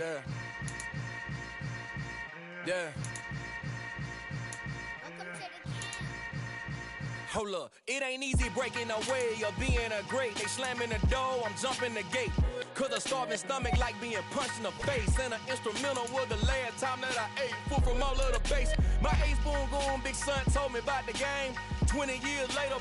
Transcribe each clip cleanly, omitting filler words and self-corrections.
Yeah. Yeah. Hold up, it ain't easy breaking away or being a great. They slamming the door, I'm jumping the gate. Cause a starving stomach like being punched in the face. And an instrumental was the last time that I ate food from all of the bass. My ace boom goon, big son told me about the game. 20 years later,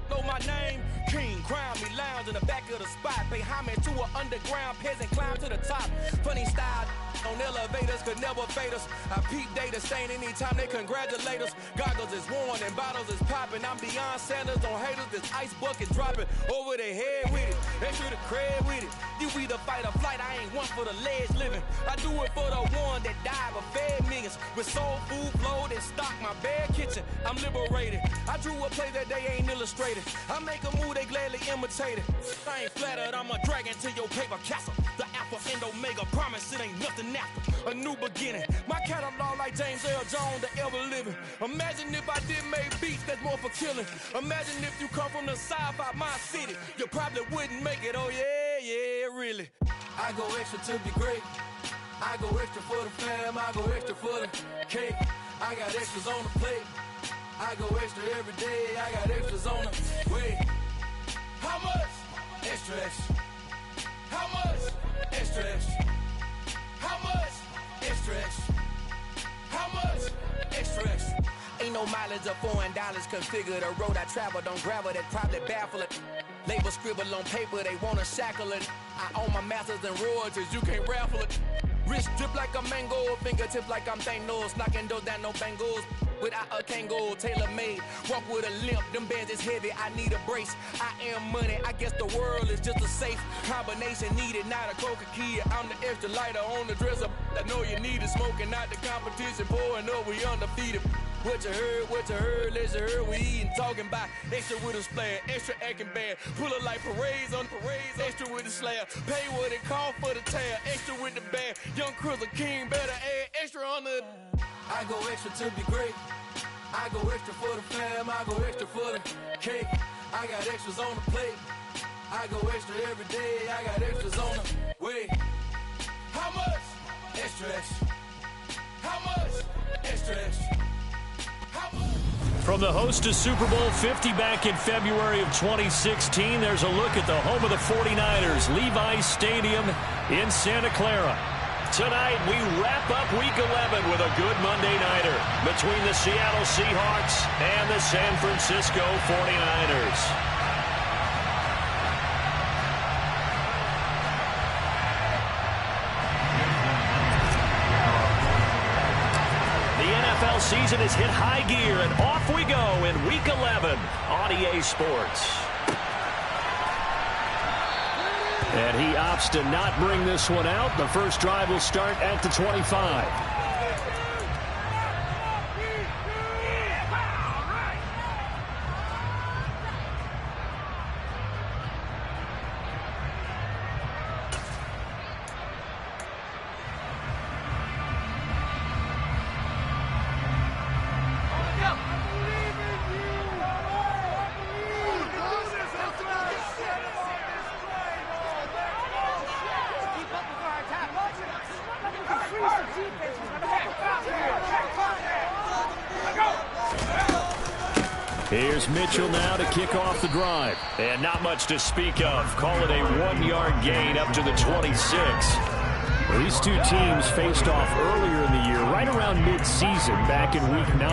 know my name. King, crown me, lounge in the back of the spot. Pay homage to an underground peasant, climb to the top. Funny style on elevators could never fade us. I peep data stain anytime they congratulate us. Goggles is worn and bottles is popping. I'm beyond Sanders on haters. This ice bucket dropping over their head with it. They should have cred with it. You either fight or flight. I ain't one for the ledge living. I do it for the one that died but fed millions. With soul food flowed and stock my bad kitchen. I'm liberated. I drew a play that they ain't illustrated. I make a move they gladly imitated. I ain't flattered. I'm a dragon to your paper castle. The alpha and omega promise it ain't nothing after a new beginning. My catalog like James L. Jones, the ever living. Imagine if I did make beats that's more for killing. Imagine if you come from the south out my city. You probably wouldn't make it. Oh yeah, really. I go extra to be great. I go extra for the fam. I go extra for the cake. I got extras on the plate. I go extra every day. I got extras on the way. How much? Extra, extra. How much? Extra, extra. How much? Extra, extra. How much? Extra, extra. Ain't no mileage of $4 configure the road I travel. Don't gravel that probably baffle it. Label scribble on paper, they wanna shackle it. I own my masters and royalties, you can't raffle it. Wrist drip like a mango, fingertip like I'm Thanos. Knocking those down, no bangles. Without a Kango, tailor-made. Walk with a limp, them bands is heavy, I need a brace. I am money, I guess the world is just a safe combination needed, not a coca key. I'm the extra lighter on the dresser. I know you need it, smoking out the competition, pouring up, we undefeated. What you heard, let's heard, we eating, talking about extra with a splash, extra acting bad, pull it like parades on parades, extra with the slab, pay what it cost for the tab, extra with the bag, young Chris a king, better add extra on the. I go extra to be great, I go extra for the fam, I go extra for the cake, I got extras on the plate, I go extra every day, I got extras on the way. How much? Extra, extra. How much? Extra, extra. From the host to Super Bowl 50 back in February of 2016, there's a look at the home of the 49ers, Levi's Stadium in Santa Clara. Tonight, we wrap up Week 11 with a good Monday nighter between the Seattle Seahawks and the San Francisco 49ers. NFL season has hit high gear, and off we go in Week 11 on EA Sports. And he opts to not bring this one out. The first drive will start at the 25. Here's Mitchell now to kick off the drive. And not much to speak of. Call it a 1-yard gain up to the 26. Well, these two teams faced off earlier in the year, right around mid-season, back in Week 9.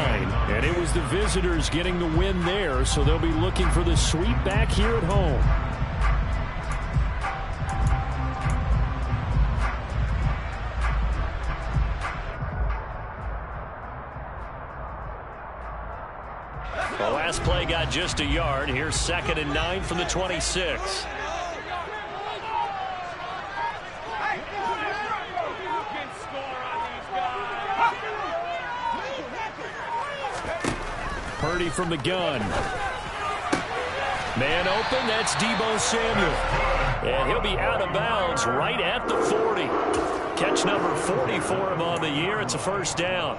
And it was the visitors getting the win there, so they'll be looking for the sweep back here at home. The last play got just a yard. Here's 2nd and 9 from the 26. Purdy from the gun. Man open, that's Deebo Samuel. And he'll be out of bounds right at the 40. Catch number 40 for him on the year. It's a first down.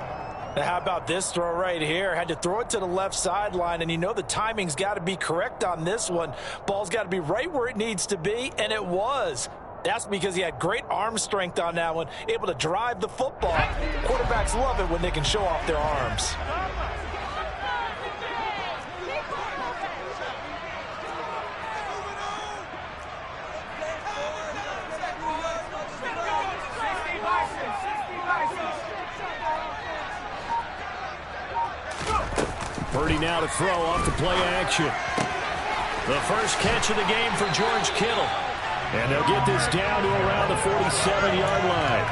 How about this throw right here? Had to throw it to the left sideline, and you know the timing's got to be correct on this one. Ball's got to be right where it needs to be, and it was. That's because he had great arm strength on that one, able to drive the football. Quarterbacks love it when they can show off their arms. Purdy now to throw off the play action. The first catch of the game for George Kittle. And they'll get this down to around the 47-yard line.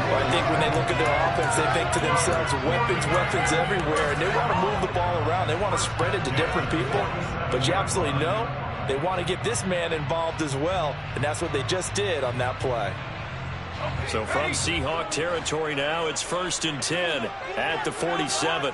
Well, I think when they look at their offense, they think to themselves, weapons everywhere. And they want to move the ball around. They want to spread it to different people. But you absolutely know they want to get this man involved as well. And that's what they just did on that play. So from Seahawk territory now, it's 1st and 10 at the 47.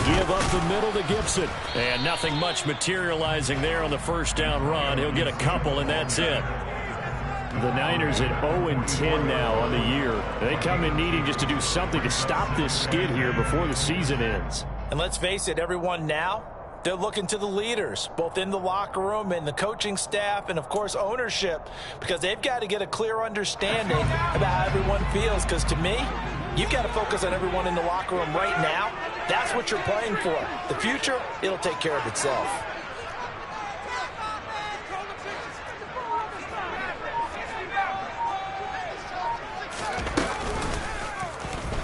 Give up the middle to Gibson. And nothing much materializing there on the first down run. He'll get a couple, and that's it. The Niners at 0-10 now on the year. They come in needing just to do something to stop this skid here before the season ends. And let's face it, everyone now, they're looking to the leaders, both in the locker room and the coaching staff and, of course, ownership, because they've got to get a clear understanding about how everyone feels. Because to me, you've got to focus on everyone in the locker room right now. That's what you're playing for. The future, it'll take care of itself.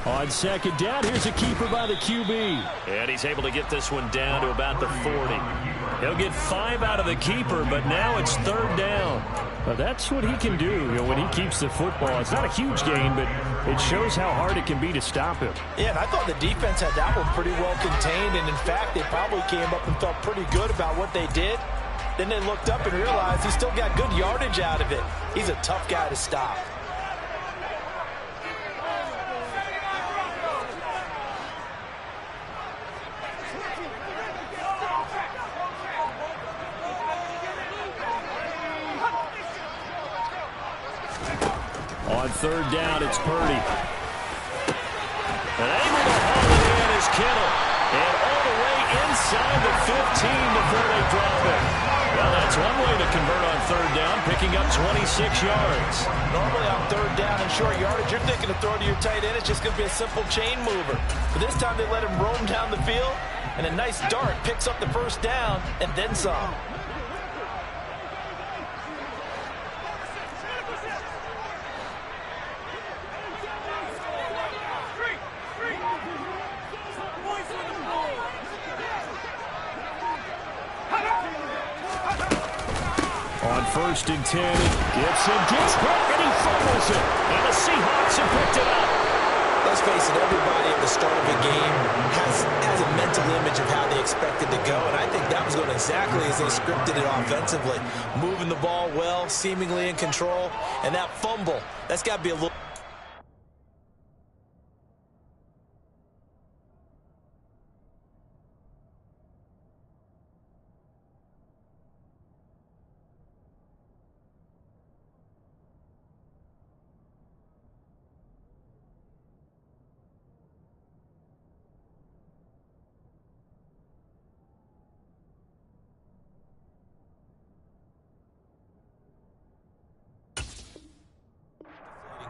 On second down, here's a keeper by the QB. And he's able to get this one down to about the 40. He'll get 5 out of the keeper, but now it's 3rd down. But that's what he can do, when he keeps the football. It's not a huge gain, but it shows how hard it can be to stop him. Yeah, and I thought the defense had that one pretty well contained, and in fact, they probably came up and felt pretty good about what they did. Then they looked up and realized he still got good yardage out of it. He's a tough guy to stop. On 3rd down, it's Purdy. And able to haul it in is Kittle. And all the way inside the 15 before they drop it. Well, that's one way to convert on 3rd down, picking up 26 yards. Normally on 3rd down and short yardage, you're thinking to throw to your tight end. It's just going to be a simple chain mover. But this time they let him roam down the field, and a nice dart picks up the first down and then some. On 1st and 10, Gibson gets hit, and he fumbles it. And the Seahawks have picked it up. Let's face it, everybody at the start of a game has a mental image of how they expect it to go, and I think that was going exactly as they scripted it offensively. Moving the ball well, seemingly in control, and that fumble, that's got to be a little...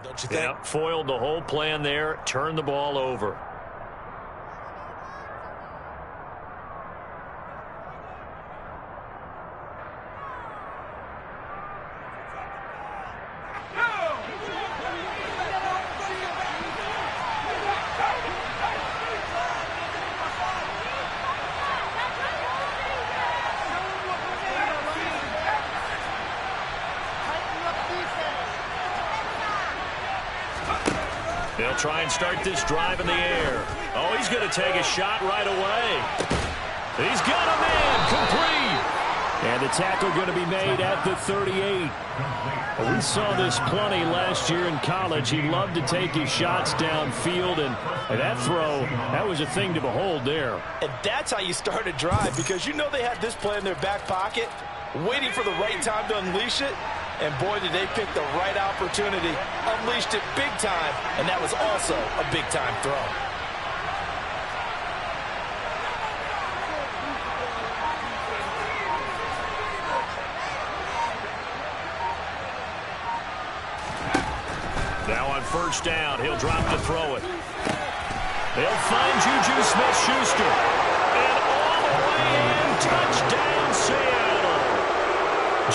Don't you think? Yeah, foiled the whole plan there, turned the ball over. They'll try and start this drive in the air. Oh, he's going to take a shot right away. He's got a man complete. And the tackle going to be made at the 38. Well, we saw this plenty last year in college. He loved to take his shots downfield, and that throw, that was a thing to behold there. And that's how you start a drive, because you know they had this play in their back pocket, waiting for the right time to unleash it. and boy, did they pick the right opportunity, unleashed it big time, and that was also a big-time throw. Now on first down, he'll drop to throw it. They'll find Juju Smith-Schuster. And all the way in, touchdown Seattle.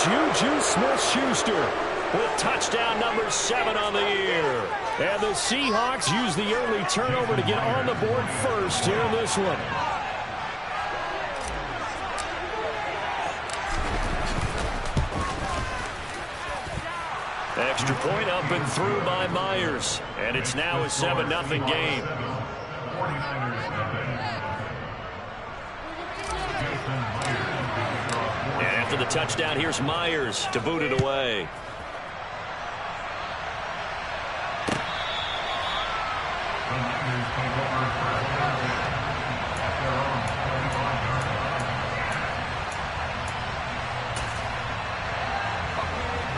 Juju Smith-Schuster with touchdown number 7 on the year. And the Seahawks use the early turnover to get on the board first here in this one. Extra point up and through by Myers. And it's now a 7-0 game. And after the touchdown, here's Myers to boot it away.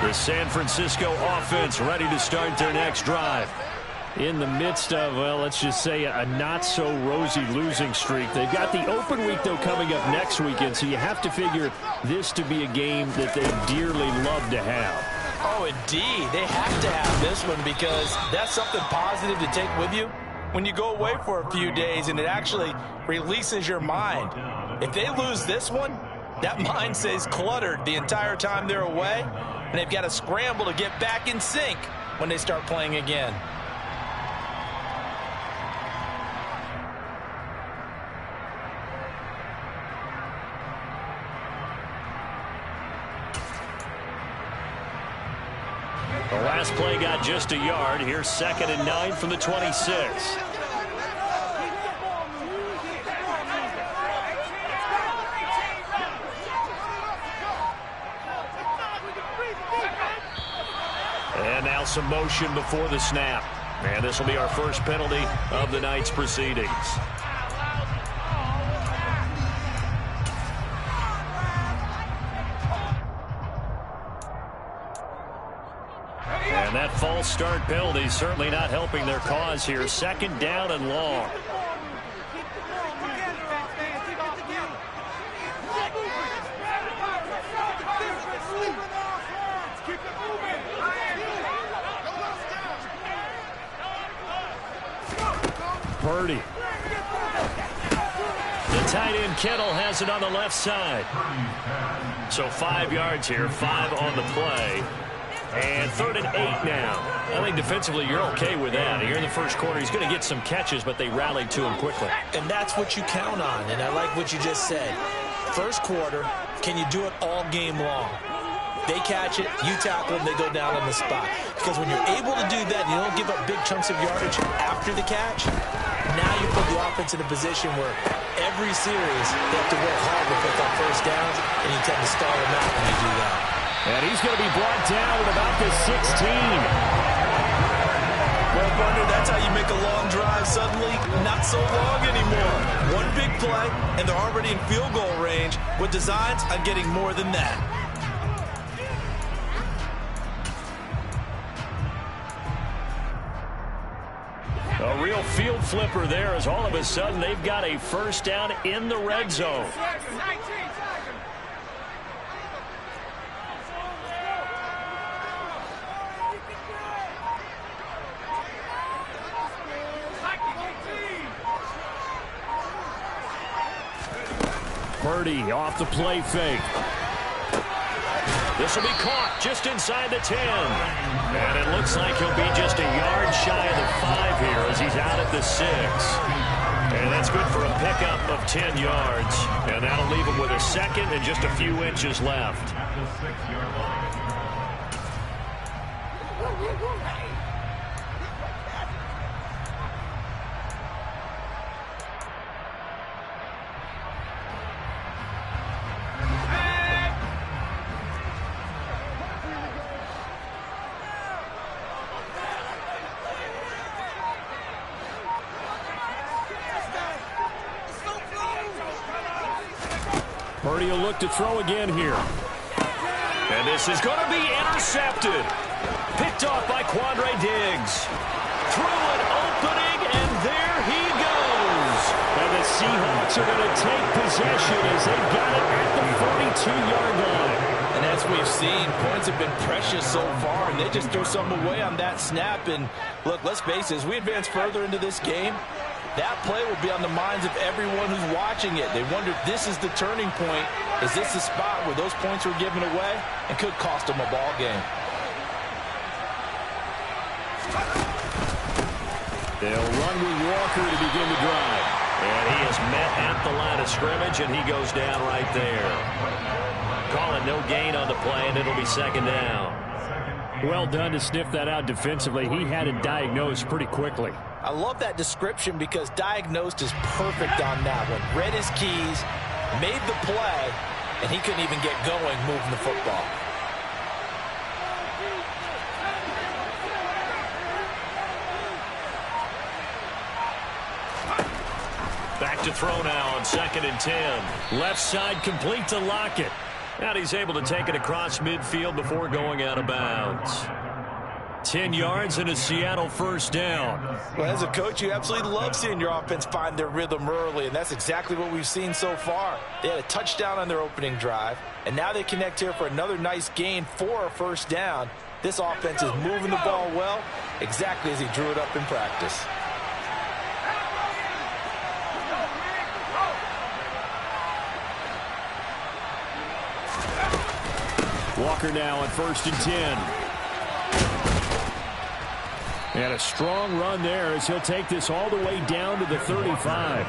The San Francisco offense ready to start their next drive. In the midst of, well, let's just say a not-so-rosy losing streak. They've got the open week, though, coming up next weekend, so you have to figure this to be a game that they dearly love to have. Oh, indeed. They have to have this one because that's something positive to take with you when you go away for a few days, and it actually releases your mind. If they lose this one, that mind stays cluttered the entire time they're away, and they've got to scramble to get back in sync when they start playing again. The last play got just a yard. Here's 2nd and 9 from the 26. And now some motion before the snap. And this will be our first penalty of the night's proceedings. And that false start penalty certainly not helping their cause here. 2nd down and long. Purdy. The tight end Kittle has it on the left side. So 5 yards here, 5 on the play. And 3rd and 8 now. I think defensively you're okay with that. Here in the first quarter, he's going to get some catches, but they rallied to him quickly. And that's what you count on, and I like what you just said. First quarter, can you do it all game long? They catch it, you tackle them, they go down on the spot. Because when you're able to do that, you don't give up big chunks of yardage after the catch, now you put the offense in a position where every series they have to work hard to pick up first downs, and you tend to stall them out when you do that. And he's going to be brought down at about the 16. Well, Thunder, that's how you make a long drive suddenly not so long anymore. One big play, and they're already in field goal range with designs on getting more than that. A real field flipper there as all of a sudden they've got a first down in the red zone. Purdy off the play fake. This will be caught just inside the 10. And it looks like he'll be just a yard shy of the 5 here as he's out at the 6. And that's good for a pickup of 10 yards. And that'll leave him with a 2nd and just a few inches left. Purdy will look to throw again here. And this is going to be intercepted. Picked off by Quandre Diggs. Through an opening, and there he goes. And the Seahawks are going to take possession as they've got it at the 42-yard line. And as we've seen, points have been precious so far, and they just threw some away on that snap. And look, let's face it, as we advance further into this game, that play will be on the minds of everyone who's watching it. They wonder if this is the turning point. Is this the spot where those points were given away and could cost them a ball game? They'll run with Walker to begin the drive. And he is met at the line of scrimmage, and he goes down right there. Call it no gain on the play, and it'll be second down. Well done to sniff that out defensively. He had it diagnosed pretty quickly. I love that description because diagnosed is perfect on that one. Read his keys, made the play, and he couldn't even get going moving the football. Back to throw now on 2nd and 10. Left side complete to Lockett. And he's able to take it across midfield before going out of bounds. 10 yards and a Seattle first down. Well, as a coach, you absolutely love seeing your offense find their rhythm early, and that's exactly what we've seen so far. They had a touchdown on their opening drive, and now they connect here for another nice gain for a first down. This offense is moving the ball well, exactly as he drew it up in practice. Walker now on 1st and 10. And a strong run there as he'll take this all the way down to the 35.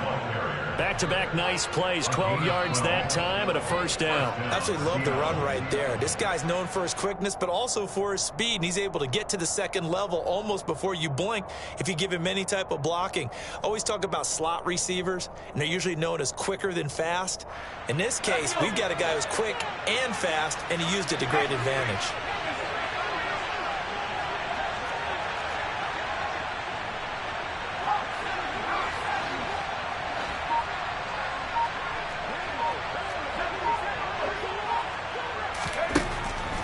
Back-to-back nice plays, 12 yards that time and a first down. Absolutely love the run right there. This guy's known for his quickness, but also for his speed. And he's able to get to the second level almost before you blink if you give him any type of blocking. Always talk about slot receivers, and they're usually known as quicker than fast. In this case, we've got a guy who's quick and fast, and he used it to great advantage.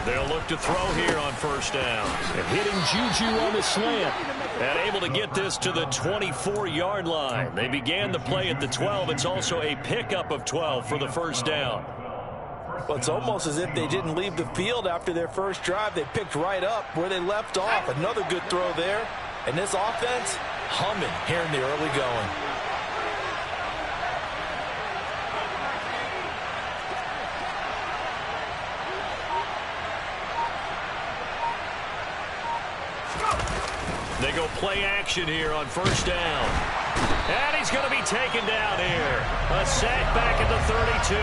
They'll look to throw here on first down. And hitting Juju on the slant. And able to get this to the 24-yard line. They began the play at the 12. It's also a pickup of 12 for the first down. Well, it's almost as if they didn't leave the field after their first drive. They picked right up where they left off. Another good throw there. And this offense humming here in the early going. They go play action here on first down. And he's going to be taken down here. A sack back at the 32.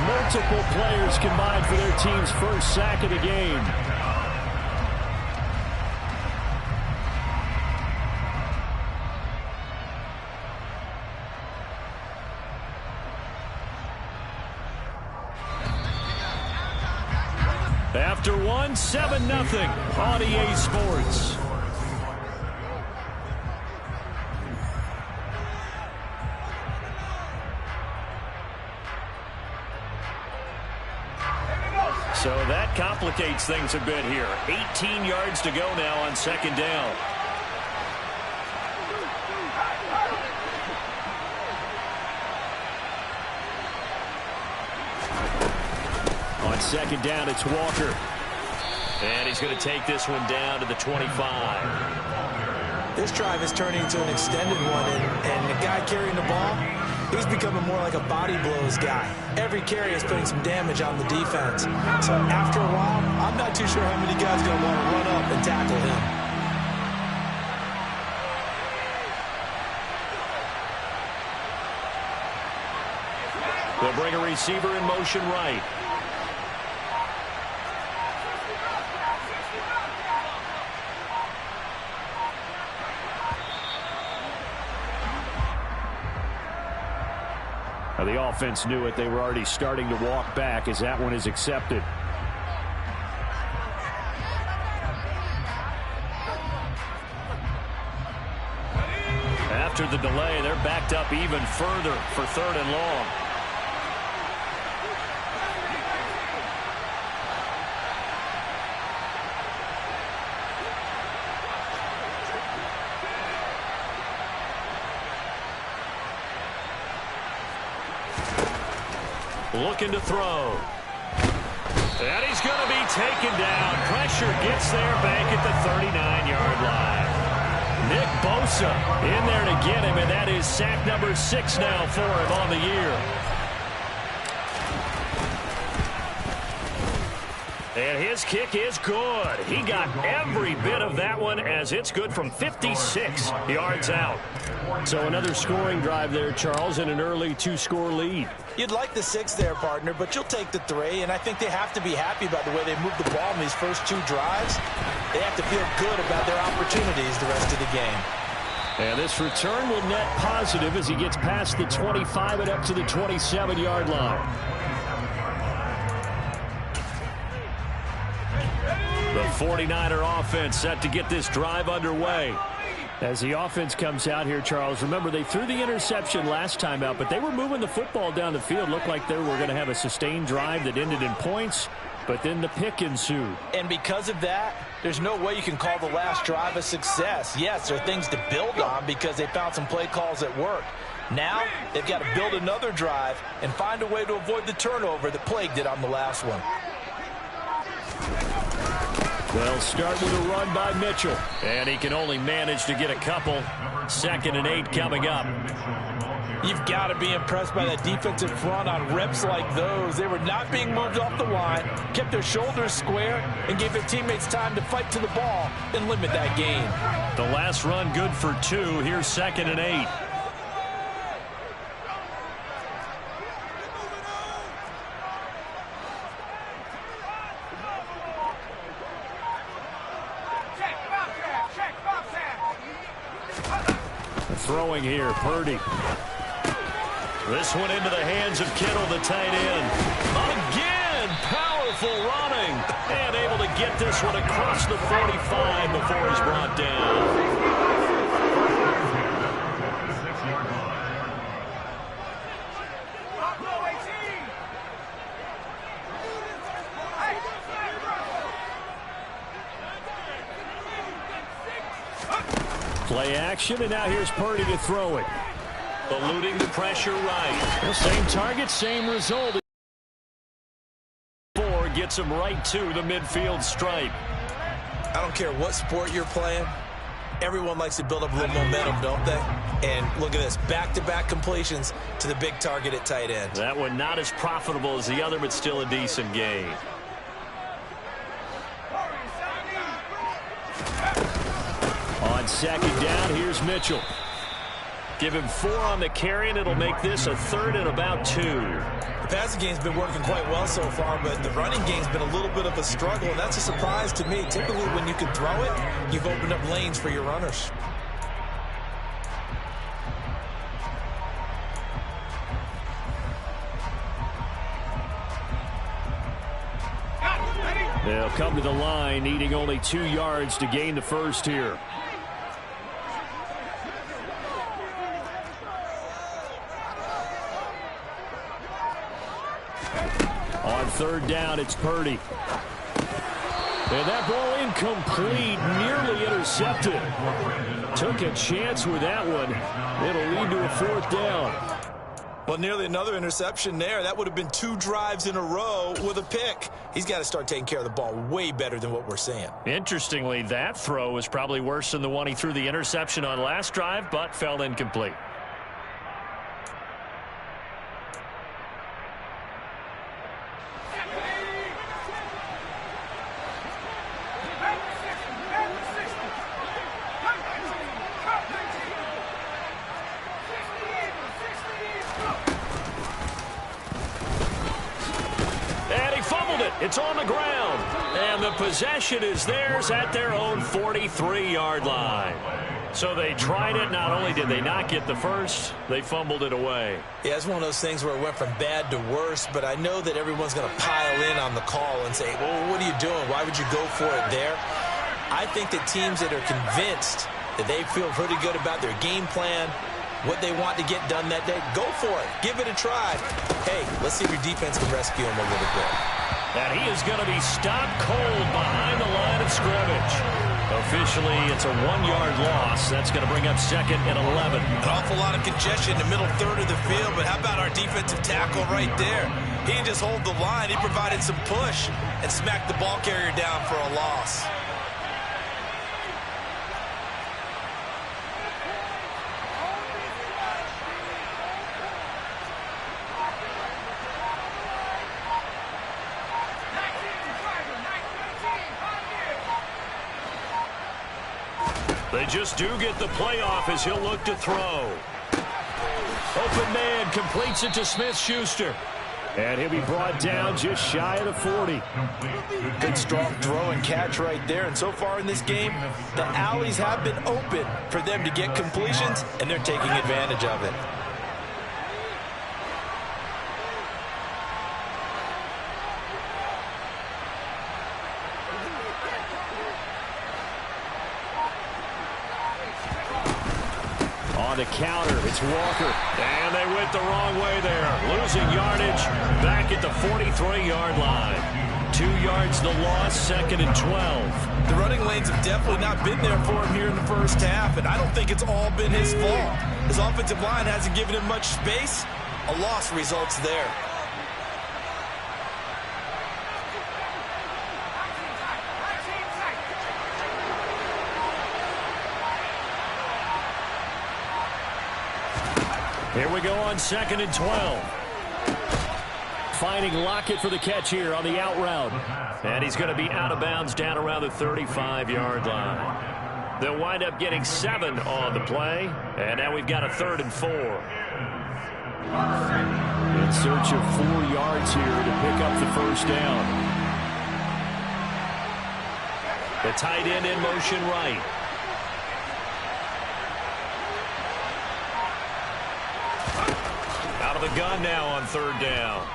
Multiple players combined for their team's first sack of the game. After one, 7-0 on EA Sports. So that complicates things a bit here. 18 yards to go now on second down. On second down, it's Walker. And he's going to take this one down to the 25. This drive is turning into an extended one, and the guy carrying the ball, he's becoming more like a body blows guy. Every carry is putting some damage on the defense. So after a while, I'm not too sure how many guys are going to want to run up and tackle him. They'll bring a receiver in motion right. The offense knew it. They were already starting to walk back as that one is accepted. After the delay, they're backed up even further for third and long. looking to throw. And he's going to be taken down. Pressure gets there back at the 39-yard line. Nick Bosa in there to get him, and that is sack number 6 now for him on the year. And his kick is good. He got every bit of that one as it's good from 56 yards out. So another scoring drive there, Charles, and an early 2-score lead. You'd like the 6 there, partner, but you'll take the 3, and I think they have to be happy about the way they moved the ball in these first 2 drives. They have to feel good about their opportunities the rest of the game. And this return will net positive as he gets past the 25 and up to the 27-yard line. The 49er offense set to get this drive underway. As the offense comes out here, Charles, remember they threw the interception last time out, but they were moving the football down the field. Looked like they were going to have a sustained drive that ended in points, but then the pick ensued. And because of that, there's no way you can call the last drive a success. Yes, there are things to build on because they found some play calls that work. Now, they've got to build another drive and find a way to avoid the turnover that plagued it on the last one. They'll start with a run by Mitchell. And he can only manage to get a couple. 2nd and 8 coming up. You've got to be impressed by that defensive front on reps like those. They were not being moved off the line, kept their shoulders square, and gave their teammates time to fight to the ball and limit that gain. The last run good for 2. Here's 2nd and 8. Throwing here, Purdy. This one into the hands of Kittle, the tight end. Again, powerful running. And able to get this one across the 45 before he's brought down. Play action, and now here's Purdy to throw it. Eluding the pressure right. The same target, same result. 4 gets him right to the midfield stripe. I don't care what sport you're playing. Everyone likes to build up a little momentum, don't they? And look at this, back-to-back completions to the big target at tight end. That one not as profitable as the other, but still a decent gain. On 2nd down, here's Mitchell. Give him 4 on the carry, and it'll make this a 3rd and about 2. The passing game's been working quite well so far, but the running game's been a little bit of a struggle, and that's a surprise to me. Typically, when you can throw it, you've opened up lanes for your runners. They'll come to the line, needing only 2 yards to gain the first here. On 3rd down, it's Purdy. And that ball incomplete, nearly intercepted. Took a chance with that one. It'll lead to a 4th down. Well, nearly another interception there. That would have been 2 drives in a row with a pick. He's got to start taking care of the ball way better than what we're seeing. Interestingly, that throw was probably worse than the one he threw the interception on last drive, but fell incomplete. It's on the ground, and the possession is theirs at their own 43-yard line. So they tried it. Not only did they not get the first, they fumbled it away. Yeah, it's one of those things where it went from bad to worse, but I know that everyone's going to pile in on the call and say, well, what are you doing? Why would you go for it there? I think that teams that are convinced that they feel pretty good about their game plan, what they want to get done that day, go for it. Give it a try. Hey, let's see if your defense can rescue them a little bit. And he is going to be stopped cold behind the line of scrimmage. Officially, it's a 1-yard loss. That's going to bring up 2nd and 11. An awful lot of congestion in the middle 3rd of the field, but how about our defensive tackle right there? He didn't just hold the line. He provided some push and smacked the ball carrier down for a loss. They just do get the playoff as he'll look to throw. Open man completes it to Smith-Schuster. And he'll be brought down just shy of the 40. Good strong throw and catch right there. And so far in this game, the alleys have been open for them to get completions, and they're taking advantage of it. On the counter, it's Walker. And they went the wrong way there. Losing yardage back at the 43-yard line. 2 yards the loss, 2nd and 12. The running lanes have definitely not been there for him here in the first half, and I don't think it's all been his fault. His offensive line hasn't given him much space. A loss results there. Here we go on 2nd and 12. Finding Lockett for the catch here on the out route. And he's going to be out of bounds down around the 35-yard line. They'll wind up getting 7 on the play. And now we've got a 3rd and 4. In search of 4 yards here to pick up the first down. The tight end in motion right. Out of the gun now on 3rd down.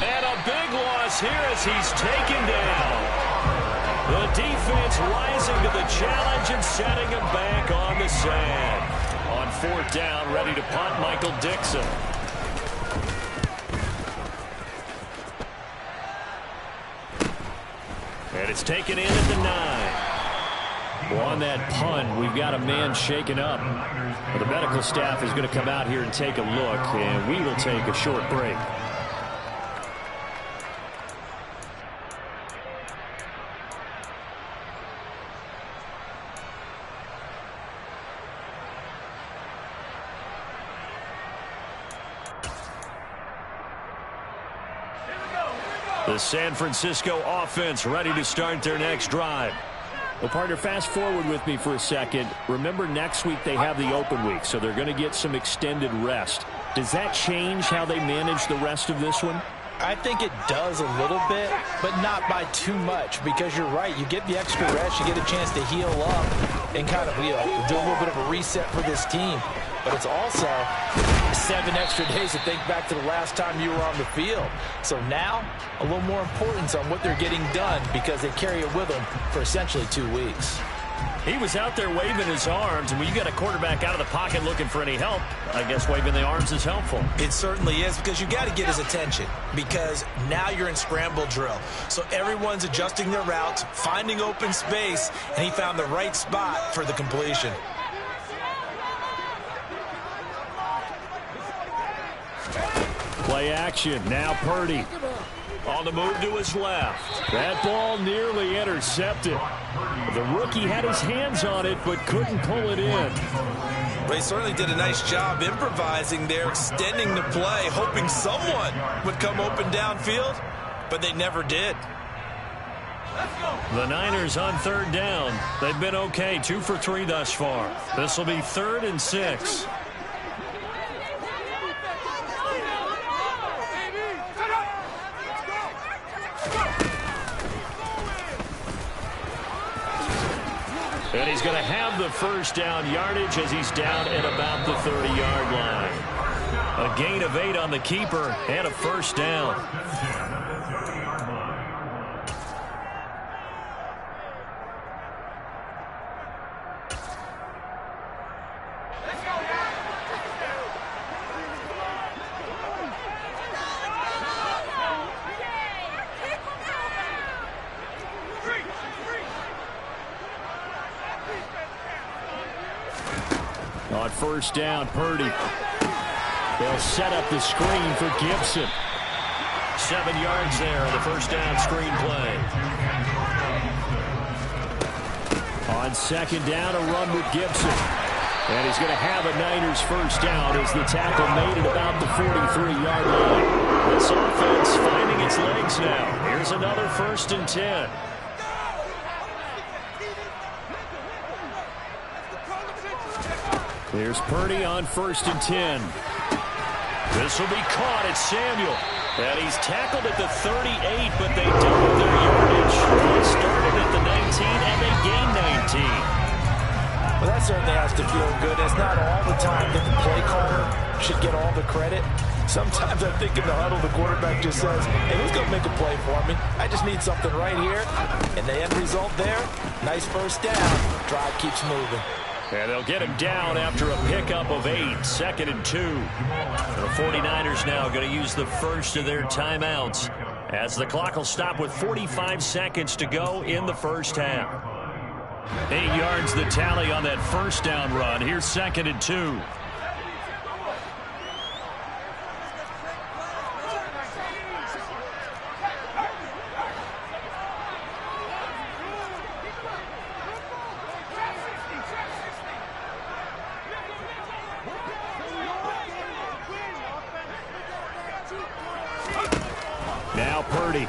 And a big loss here as he's taken down. The defense rising to the challenge and setting him back on the sand. On 4th down, ready to punt, Michael Dixon. And it's taken in at the 9. Well, on that punt, we've got a man shaken up. Well, the medical staff is going to come out here and take a look, and we will take a short break. The San Francisco offense ready to start their next drive. Well, partner, fast forward with me for a second. Remember, next week they have the open week, so they're going to get some extended rest. Does that change how they manage the rest of this one? I think it does a little bit, but not by too much, because you're right. You get the extra rest, you get a chance to heal up and kind of do a little bit of a reset for this team. But it's also 7 extra days to think back to the last time you were on the field. So now, a little more importance on what they're getting done because they carry it with them for essentially 2 weeks. He was out there waving his arms, and when you got a quarterback out of the pocket looking for any help, I guess waving the arms is helpful. It certainly is, because you got to get his attention, because now you're in scramble drill. So everyone's adjusting their routes, finding open space, and he found the right spot for the completion. Play action. Now Purdy. On the move to his left. That ball nearly intercepted. The rookie had his hands on it, but couldn't pull it in. They certainly did a nice job improvising there, extending the play, hoping someone would come open downfield, but they never did. The Niners on 3rd down. They've been okay, 2 for 3 thus far. This will be 3rd and 6. And he's going to have the first down yardage as he's down at about the 30-yard line. A gain of 8 on the keeper and a first down. On 1st down, Purdy. They'll set up the screen for Gibson. 7 yards there on the first down screen play. On second down, a run with Gibson. And he's going to have a Niners first down as the tackle made it about the 43-yard line. This offense finding its legs now. Here's another 1st and 10. Here's Purdy on 1st and 10. This will be caught at Samuel. And he's tackled at the 38, but they doubled their yardage. They started at the 19, and they gained 19. Well, that certainly has to feel good. It's not all the time that the play caller should get all the credit. Sometimes I think in the huddle, the quarterback just says, hey, who's going to make a play for me? I just need something right here. And the end result there, nice first down. Drive keeps moving. And they'll get him down after a pickup of 8, 2nd and 2. The 49ers now going to use the first of their timeouts as the clock will stop with 45 seconds to go in the first half. 8 yards the tally on that first down run. Here's 2nd and 2. Now Purdy.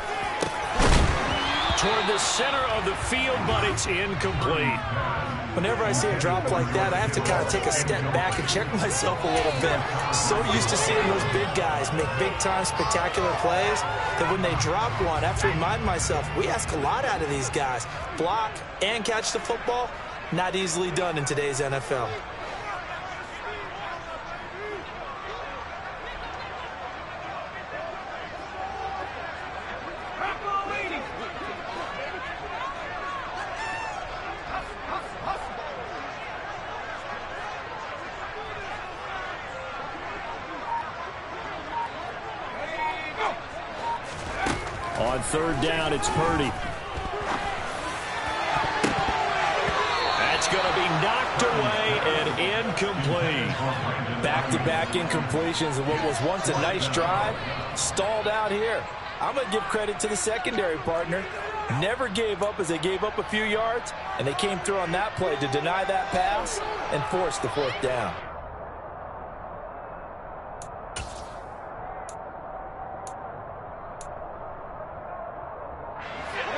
Toward the center of the field, but it's incomplete. Whenever I see a drop like that, I have to kind of take a step back and check myself a little bit. So used to seeing those big guys make big-time spectacular plays that when they drop one, I have to remind myself, we ask a lot out of these guys. Block and catch the football, not easily done in today's NFL. On 3rd down, it's Purdy. That's going to be knocked away and incomplete. Back-to-back incompletions of what was once a nice drive, stalled out here. I'm going to give credit to the secondary partner. Never gave up as they gave up a few yards, and they came through on that play to deny that pass and force the 4th down.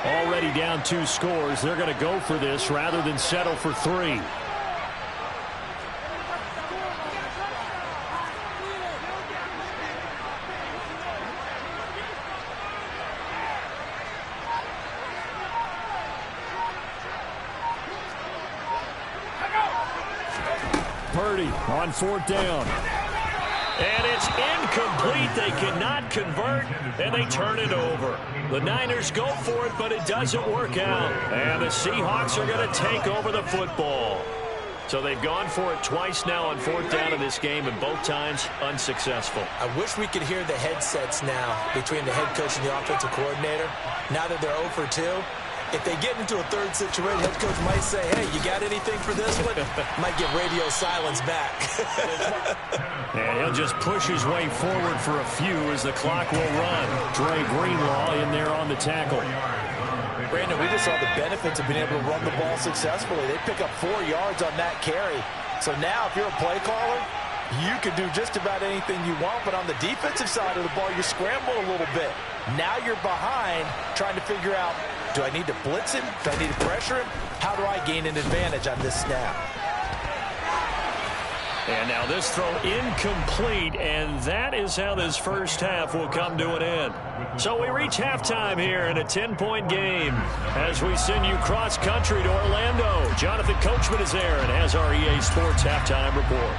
Already down 2 scores. They're going to go for this rather than settle for 3. Purdy on 4th down. And it's incomplete. They cannot convert, and they turn it over. The Niners go for it, but it doesn't work out. And the Seahawks are going to take over the football. So they've gone for it twice now on 4th down in this game, and both times unsuccessful. I wish we could hear the headsets now between the head coach and the offensive coordinator. Now that they're 0 for 2. If they get into a 3rd situation, head coach might say, hey, you got anything for this one? Might get radio silence back. And he'll just push his way forward for a few as the clock will run. Dre Greenlaw in there on the tackle. Brandon, we just saw the benefits of being able to run the ball successfully. They pick up 4 yards on that carry. So now if you're a play caller, you can do just about anything you want, but on the defensive side of the ball, you scramble a little bit. Now you're behind trying to figure out, do I need to blitz him? Do I need to pressure him? How do I gain an advantage on this snap? And now this throw incomplete, and that is how this first half will come to an end. So we reach halftime here in a 10-point game as we send you cross-country to Orlando. Jonathan Coachman is there and has our EA Sports halftime report.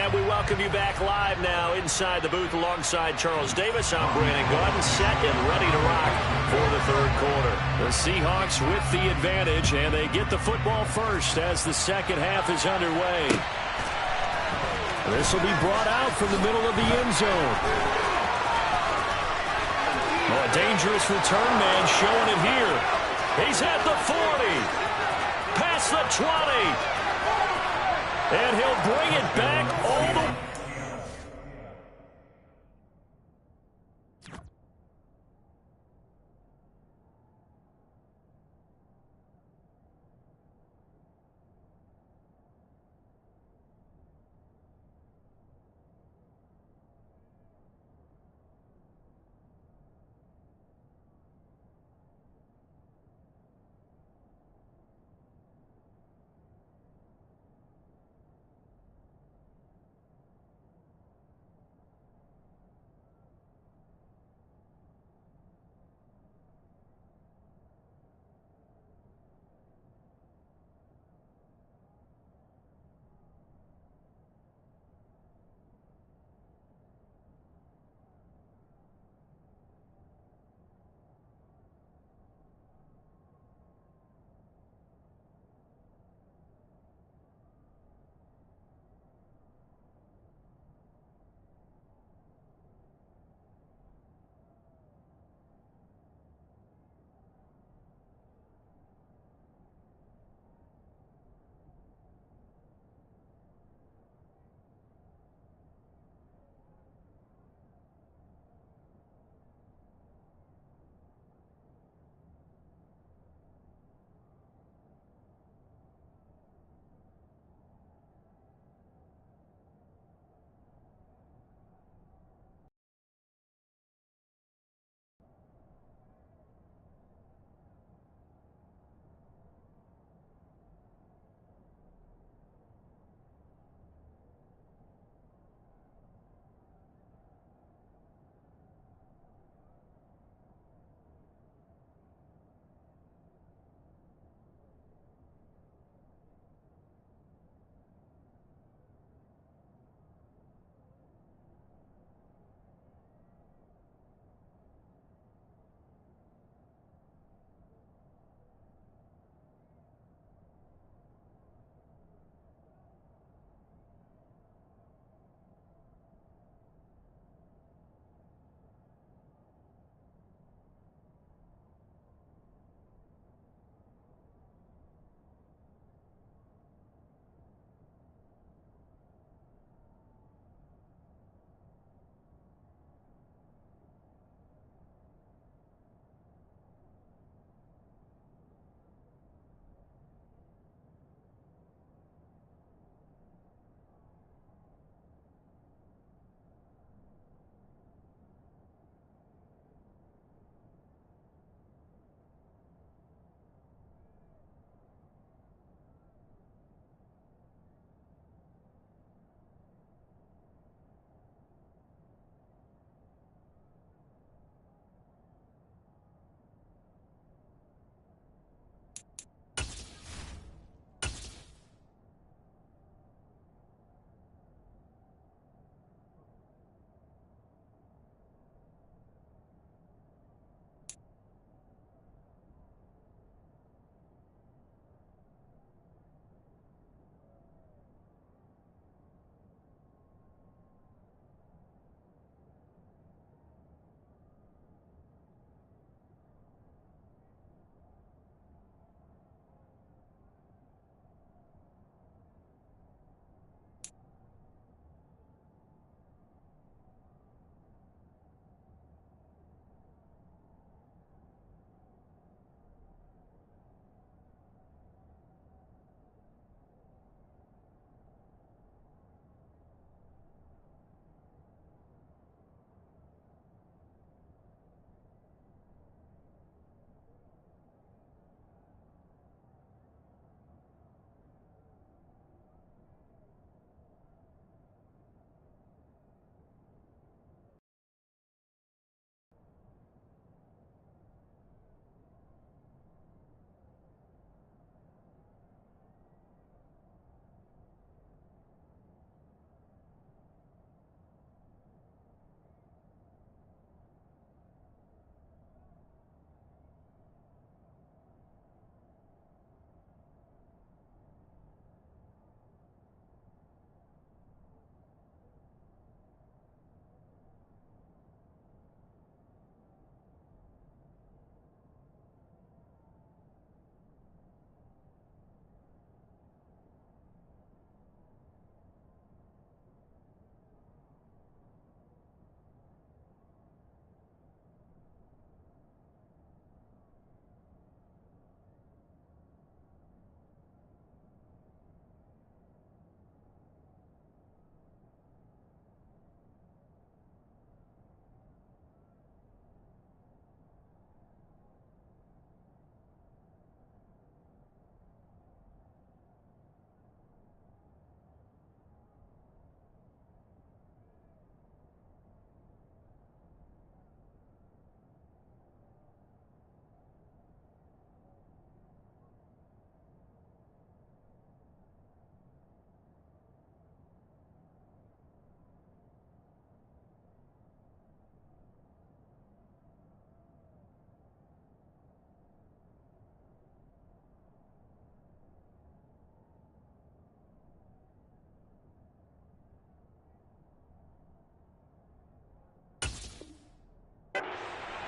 And we welcome you back live now inside the booth alongside Charles Davis. I'm Brandon Gordon, set and ready to rock for the third quarter. The Seahawks with the advantage, and they get the football first as the second half is underway. This will be brought out from the middle of the end zone. Oh, a dangerous return man showing it here. He's at the 40, past the 20. And he'll bring it back all the way.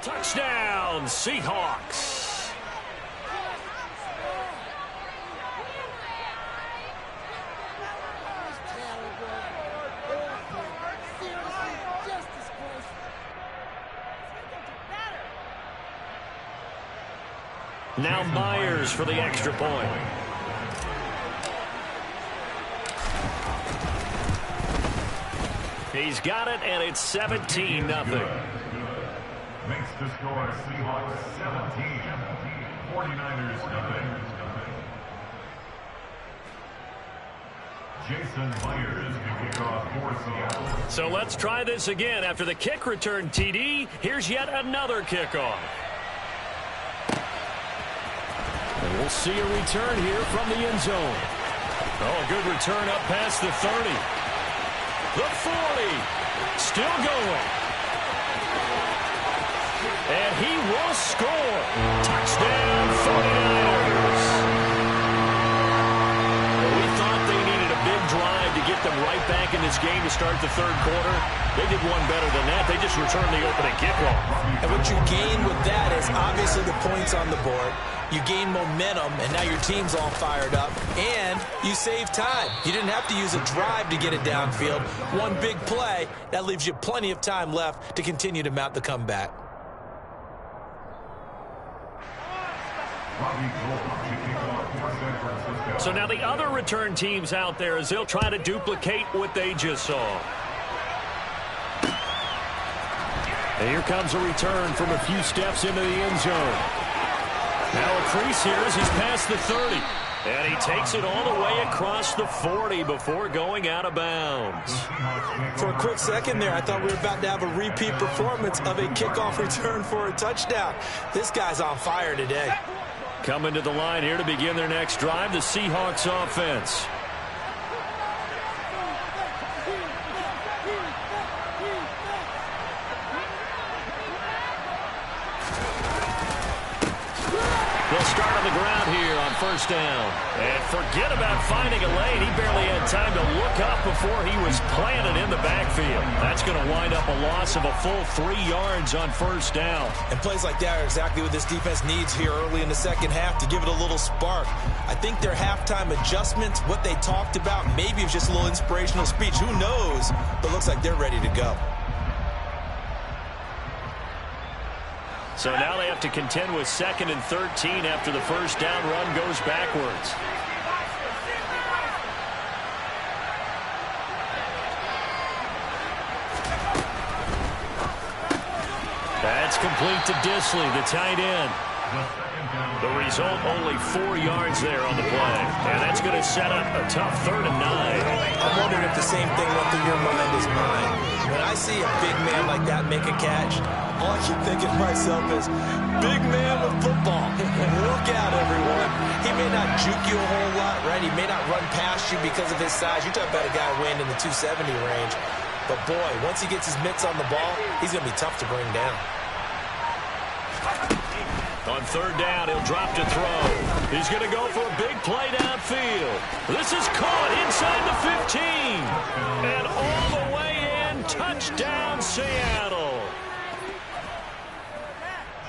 Touchdown, Seahawks. Now Myers for the extra point. He's got it, and it's 17-0. Makes the score Seahawks 17, 49ers nothing. Jason Myers can kick off for Seattle. So let's try this again. After the kick return, TD, here's yet another kickoff. And we'll see a return here from the end zone. Oh, a good return up past the 30. The 40. Still going. And he will score. Touchdown, 49ers. Well, we thought they needed a big drive to get them right back in this game to start the third quarter. They did one better than that. They just returned the opening kickoff. And what you gain with that is obviously the points on the board. You gain momentum, and now your team's all fired up, and you save time. You didn't have to use a drive to get it downfield. One big play, that leaves you plenty of time left to continue to mount the comeback. So now the other return teams out there as they'll try to duplicate what they just saw. And here comes a return from a few steps into the end zone. Now a crease here as he's past the 30. And he takes it all the way across the 40 before going out of bounds. For a quick second there, I thought we were about to have a repeat performance of a kickoff return for a touchdown. This guy's on fire today. Coming to the line here to begin their next drive, the Seahawks offense. They'll start on the ground here on first down. And forget about finding a lane. He barely had time to look up before he was planted in the backfield. That's going to wind up a loss of a full 3 yards on first down. And plays like that are exactly what this defense needs here early in the second half to give it a little spark. I think their halftime adjustments, what they talked about, maybe it was just a little inspirational speech. Who knows? But looks like they're ready to go. So now they have to contend with 2nd and 13 after the first down run goes backwards. That's complete to Disley, the tight end. The result, only 4 yards there on the play. And that's going to set up a tough 3rd and 9. I'm wondering if the same thing went through your mind as mine. When I see a big man like that make a catch, all I keep thinking to myself is, big man with football. Look out, everyone. He may not juke you a whole lot, right? He may not run past you because of his size. You're talking about a guy weighing in the 270 range. But, boy, once he gets his mitts on the ball, he's going to be tough to bring down. On 3rd down, he'll drop to throw. He's going to go for a big play downfield. This is caught inside the 15. And all the way in, touchdown, Seattle.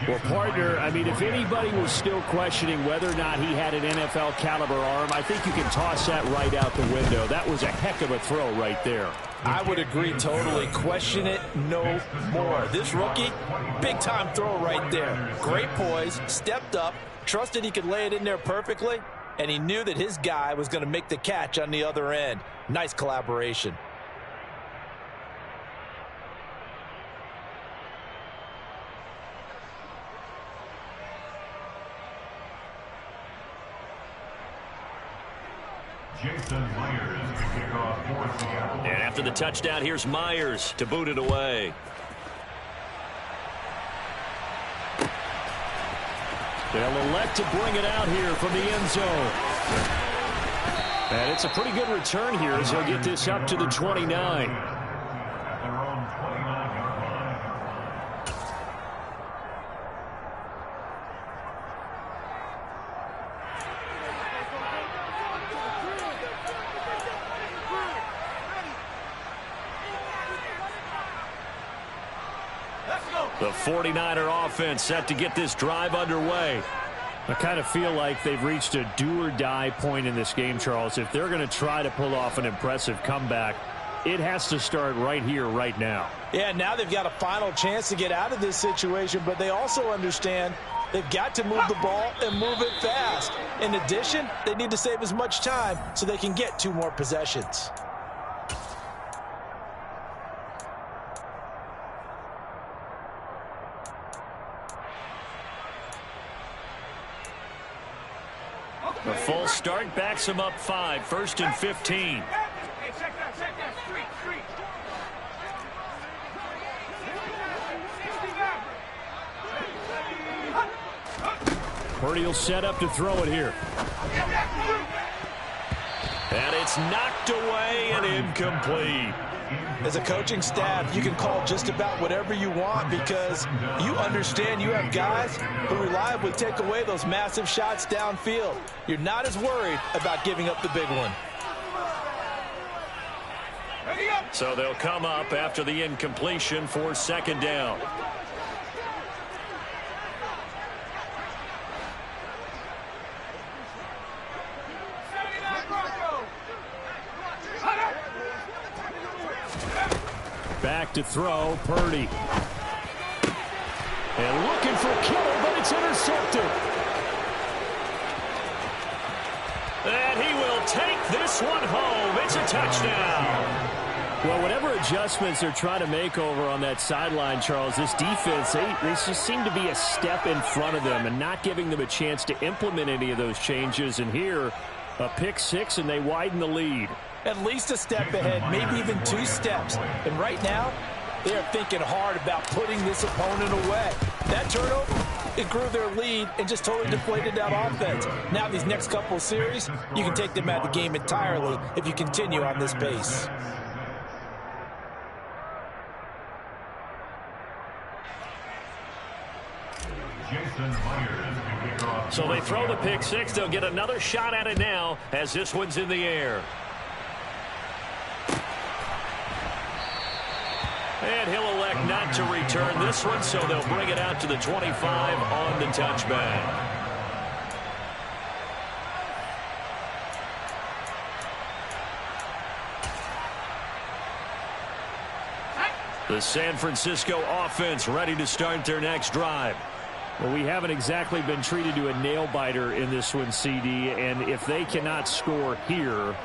Well, partner, I mean, if anybody was still questioning whether or not he had an NFL caliber arm, I think you can toss that right out the window. That was a heck of a throw right there. I would agree totally. Question it no more. This rookie, big-time throw right there. Great poise, stepped up, trusted he could lay it in there perfectly, and he knew that his guy was going to make the catch on the other end. Nice collaboration. Jason Myers to kick off for Seattle. And after the touchdown, here's Myers to boot it away. They'll elect to bring it out here from the end zone. And it's a pretty good return here as they'll get this up to the 29. At their own 29-yard line. The The 49er offense set to get this drive underway. I kind of feel like they've reached a do-or-die point in this game, Charles. If they're going to try to pull off an impressive comeback, it has to start right here, right now. Yeah, now they've got a final chance to get out of this situation, but they also understand they've got to move the ball and move it fast. In addition, they need to save as much time so they can get 2 more possessions. The full start backs him up 5, 1st and 15. Purdy will set up to throw it here. And it's knocked away and incomplete. As a coaching staff, you can call just about whatever you want because you understand you have guys who reliably take away those massive shots downfield. You're not as worried about giving up the big one. So they'll come up after the incompletion for 2nd down. Back to throw, Purdy. And looking for a killer, but it's intercepted. And he will take this one home. It's a touchdown. Well, whatever adjustments they're trying to make over on that sideline, Charles, this defense, they just seem to be a step in front of them and not giving them a chance to implement any of those changes. And here, a pick 6, and they widen the lead. At least a step ahead, maybe even 2 steps. And right now, they are thinking hard about putting this opponent away. That turnover, it grew their lead and just totally deflated that offense. Now these next couple of series, you can take them out of the game entirely if you continue on this pace. So they throw the pick 6. They'll get another shot at it now as this one's in the air. And he'll elect not to return this one, so they'll bring it out to the 25 on the touchback. The San Francisco offense ready to start their next drive. Well, we haven't exactly been treated to a nail-biter in this one, CD, and if they cannot score here,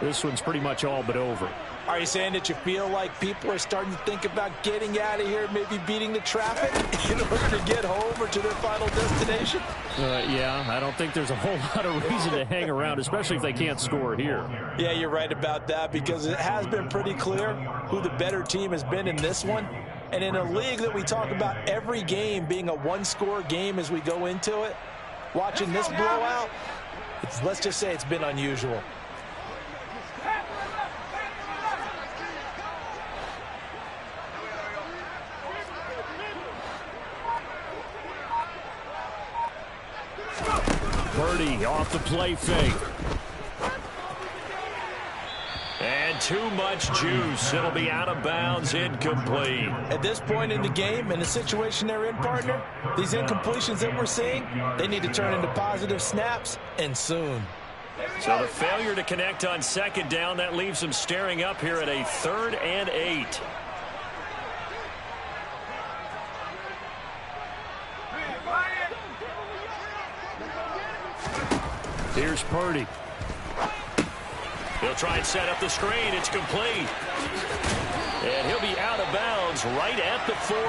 this one's pretty much all but over. Are you saying that you feel like people are starting to think about getting out of here, maybe beating the traffic in order to get home or to their final destination? Yeah, I don't think there's a whole lot of reason to hang around, especially if they can't score here. Yeah, you're right about that because it has been pretty clear who the better team has been in this one. And in a league that we talk about every game being a one-score game as we go into it, watching this blowout, let's just say it's been unusual. Purdy off the play fake. And too much juice. It'll be out of bounds, incomplete. At this point in the game, in the situation they're in, partner, these incompletions that we're seeing, they need to turn into positive snaps, and soon. So the failure to connect on 2nd down, that leaves them staring up here at a 3rd and 8. Here's Purdy. He'll try and set up the screen. It's complete. And he'll be out of bounds right at the 40.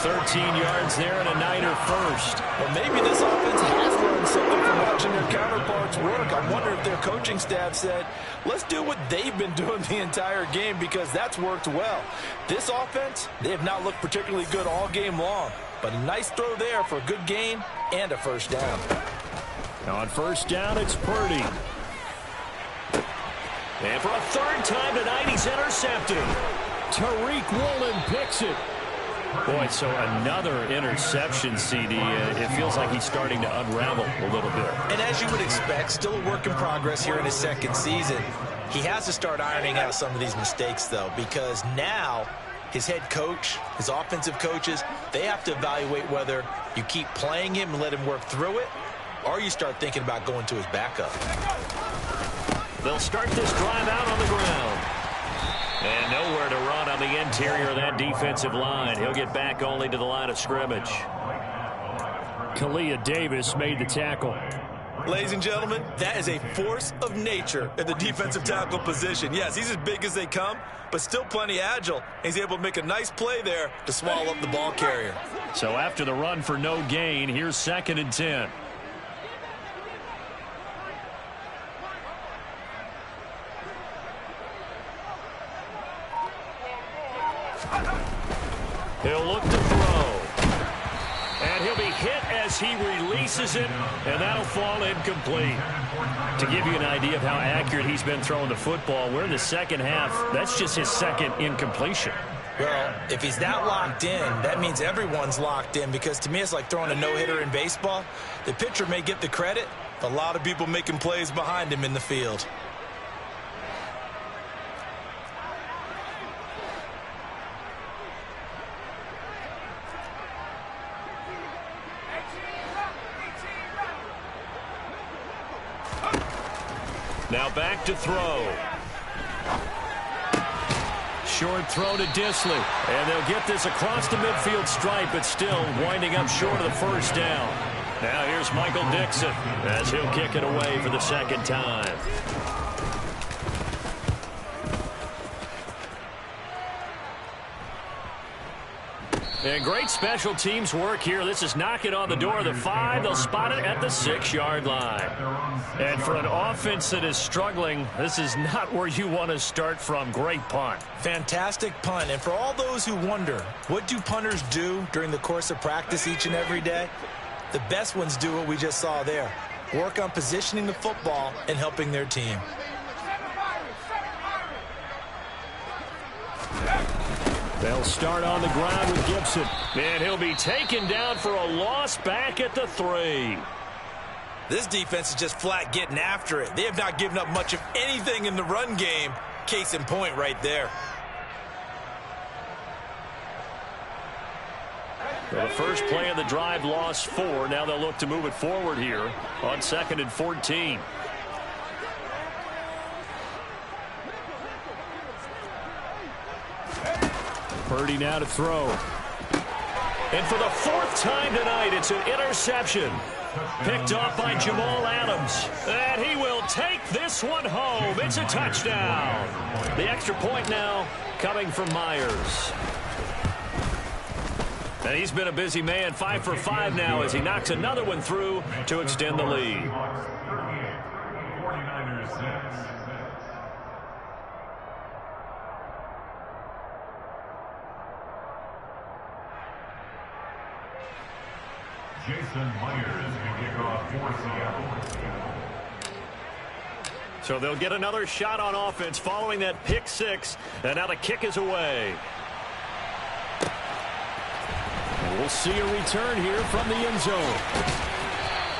13 yards there and a Niner first. Well, maybe this offense has learned something from watching their counterparts work. I wonder if their coaching staff said, let's do what they've been doing the entire game because that's worked well. This offense, they have not looked particularly good all game long. But a nice throw there for a good gain and a first down. Now on 1st down, it's Purdy. And for a 3rd time tonight, he's intercepted. Tariq Woolen picks it. Boy, so another interception, CD. It feels like he's starting to unravel a little bit. And as you would expect, still a work in progress here in his 2nd season. He has to start ironing out some of these mistakes, though, because now his head coach, his offensive coaches, they have to evaluate whether you keep playing him and let him work through it, or you start thinking about going to his backup. They'll start this drive out on the ground. And nowhere to run on the interior of that defensive line. He'll get back only to the line of scrimmage. Kalia Davis made the tackle. Ladies and gentlemen, that is a force of nature at the defensive tackle position. Yes, he's as big as they come, but still plenty agile. He's able to make a nice play there to swallow up the ball carrier. So after the run for no gain, here's 2nd and 10. He'll look to throw. And he'll be hit as he releases it, and that'll fall incomplete. To give you an idea of how accurate he's been throwing the football, we're in the second half. That's just his 2nd incompletion. Well, if he's that locked in, that means everyone's locked in, because to me it's like throwing a no-hitter in baseball. The pitcher may get the credit, but a lot of people making plays behind him in the field. Now back to throw. Short throw to Disley. And they'll get this across the midfield stripe, but still winding up short of the first down. Now here's Michael Dixon as he'll kick it away for the 2nd time. And great special teams work here. This is knocking on the door of the 5. They'll spot it at the 6-yard line. And for an offense that is struggling, this is not where you want to start from. Great punt. Fantastic punt. And for all those who wonder, what do punters do during the course of practice each and every day? The best ones do what we just saw there. Work on positioning the football and helping their team. They'll start on the ground with Gibson. And he'll be taken down for a loss back at the 3. This defense is just flat getting after it. They have not given up much of anything in the run game. Case in point right there. Well, the first play of the drive lost 4. Now they'll look to move it forward here on 2nd and 14. Purdy now to throw. And for the 4th time tonight, it's an interception. Picked off by Jamal Adams. And he will take this one home. It's a touchdown. The extra point now coming from Myers. And he's been a busy man, 5 for 5 now as he knocks another one through to extend the lead. 49ers 6. Jason Myers can kick off for Seattle. So they'll get another shot on offense following that pick 6. And now the kick is away. We'll see a return here from the end zone.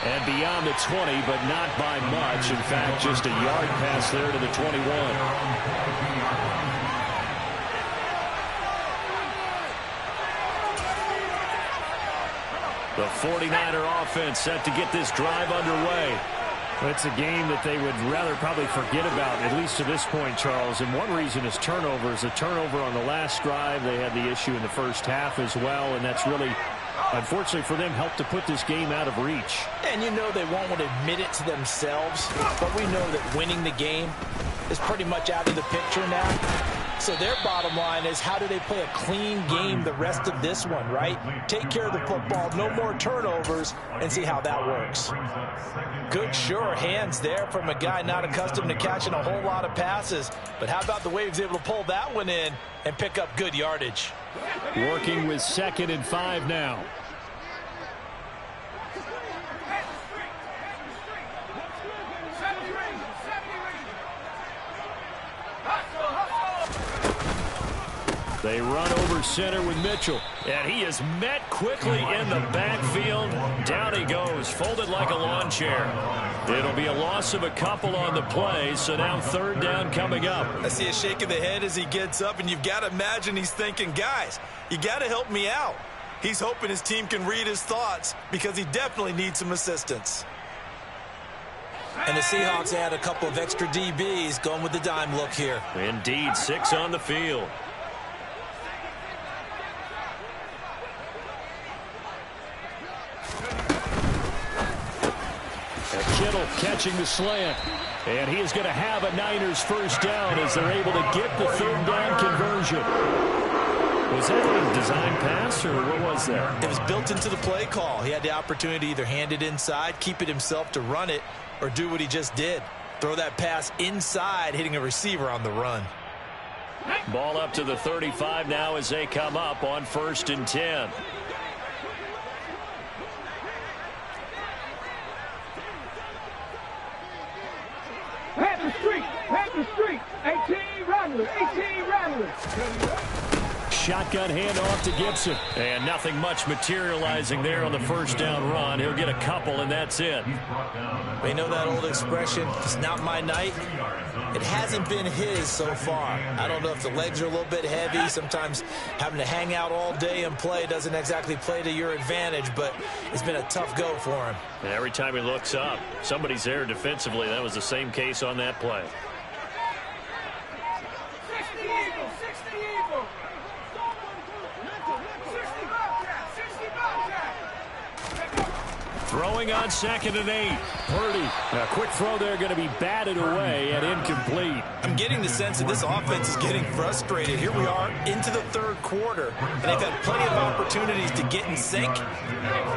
And beyond the 20, but not by much. In fact, just a yard pass there to the 21. The 49er offense set to get this drive underway. It's a game that they would rather probably forget about, at least to this point, Charles. And one reason is turnovers. A turnover on the last drive. They had the issue in the first half as well, and that's really, unfortunately for them, helped to put this game out of reach. And you know they won't want to admit it to themselves, but we know that winning the game is pretty much out of the picture now. So their bottom line is, how do they play a clean game the rest of this one, right? Take care of the football, no more turnovers, and see how that works. Good, sure hands there from a guy not accustomed to catching a whole lot of passes. But how about the way he was able to pull that one in and pick up good yardage? Working with 2nd and 5 now. They run over center with Mitchell. And he is met quickly in the backfield. Down he goes, folded like a lawn chair. It'll be a loss of a couple on the play, so now third down coming up. I see a shake of the head as he gets up, and you've got to imagine he's thinking, guys, you got to help me out. He's hoping his team can read his thoughts because he definitely needs some assistance. And the Seahawks add a couple of extra DBs going with the dime look here. Indeed, 6 on the field. Kittle catching the slant. And he is going to have a Niners first down as they're able to get the third down conversion. Was that a design pass, or what was that? It was built into the play call. He had the opportunity to either hand it inside, keep it himself to run it, or do what he just did. Throw that pass inside, hitting a receiver on the run. Ball up to the 35 now as they come up on 1st and 10. Panther Street, 18 Rattler. Shotgun handoff to Gibson. And nothing much materializing there on the first down run. He'll get a couple, and that's it. We know that old expression, it's not my night. It hasn't been his so far. I don't know if the legs are a little bit heavy. Sometimes having to hang out all day and play doesn't exactly play to your advantage, but it's been a tough go for him. And every time he looks up, somebody's there defensively. That was the same case on that play. Throwing on 2nd and 8. Purdy. A quick throw there, going to be batted away and incomplete. I'm getting the sense that this offense is getting frustrated. Here we are into the third quarter, and they've had plenty of opportunities to get in sync.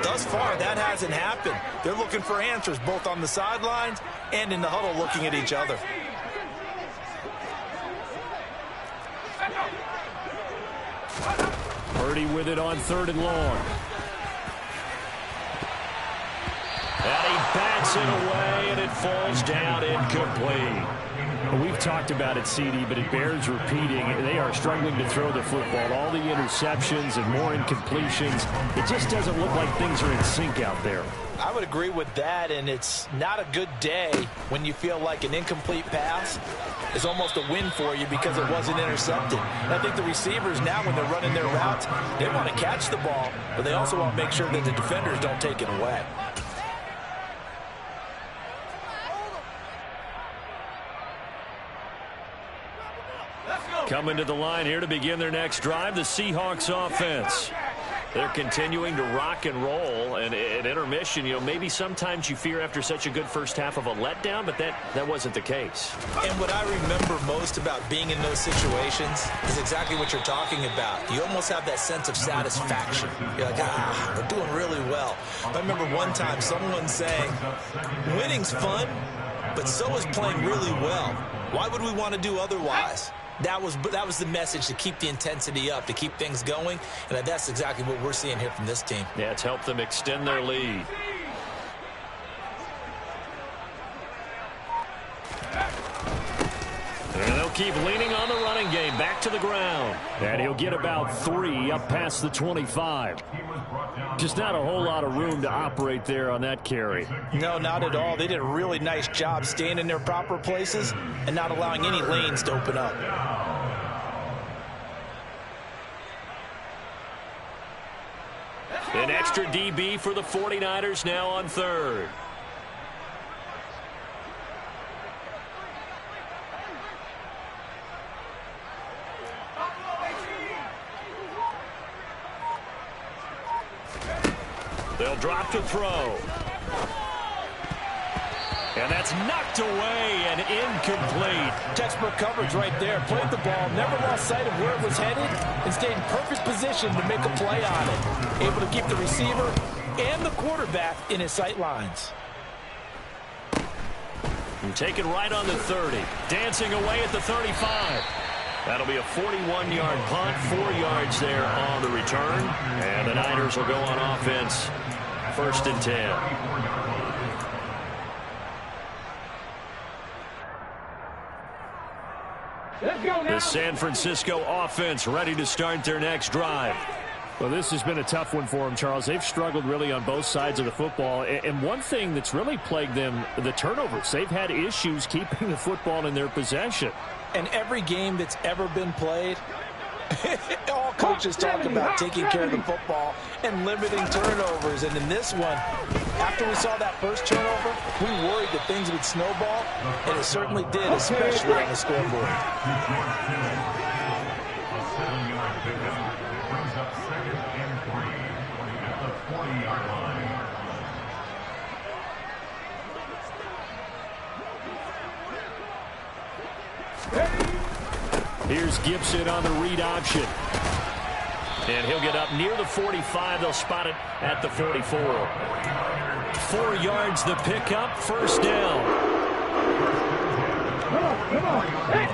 Thus far, that hasn't happened. They're looking for answers both on the sidelines and in the huddle looking at each other. Purdy with it on 3rd and long. And he bats it away, and it falls down incomplete. We've talked about it, CD, but it bears repeating. They are struggling to throw the football. All the interceptions and more incompletions. It just doesn't look like things are in sync out there. I would agree with that, and it's not a good day when you feel like an incomplete pass is almost a win for you because it wasn't intercepted. And I think the receivers now, when they're running their routes, they want to catch the ball, but they also want to make sure that the defenders don't take it away. Coming to the line here to begin their next drive, the Seahawks offense. They're continuing to rock and roll, and at intermission, maybe sometimes you fear after such a good first half of a letdown, but that wasn't the case. And what I remember most about being in those situations is exactly what you're talking about. You almost have that sense of satisfaction. You're like, we're doing really well. I remember one time someone saying, winning's fun, but so is playing really well. Why would we want to do otherwise? That was the message, to keep the intensity up, to keep things going, and that's exactly what we're seeing here from this team. Yeah, it's helped them extend their lead. And they'll keep leaning on the running game, back to the ground. And he'll get about 3 up past the 25. Just not a whole lot of room to operate there on that carry. No, not at all. They did a really nice job staying in their proper places and not allowing any lanes to open up. An extra DB for the 49ers now on 3rd. They'll drop to throw. And that's knocked away and incomplete. Textbook coverage right there. Played the ball, never lost sight of where it was headed, and stayed in perfect position to make a play on it. Able to keep the receiver and the quarterback in his sight lines. And taken right on the 30. Dancing away at the 35. That'll be a 41-yard punt, 4 yards there on the return. And the Niners will go on offense, 1st and 10. Let's go now. The San Francisco offense ready to start their next drive. Well, this has been a tough one for them, Charles. They've struggled really on both sides of the football. And one thing that's really plagued them, the turnovers. They've had issues keeping the football in their possession. And every game that's ever been played, all coaches talk about taking care of the football and limiting turnovers. And in this one, after we saw that first turnover, we worried that things would snowball, and it certainly did, especially on the scoreboard. A 7-yard pickup brings up 2nd and 3 at the 40-yard line. Here's Gibson on the read option. And he'll get up near the 45. They'll spot it at the 44. 4 yards the pickup, first down. Come on. Hey.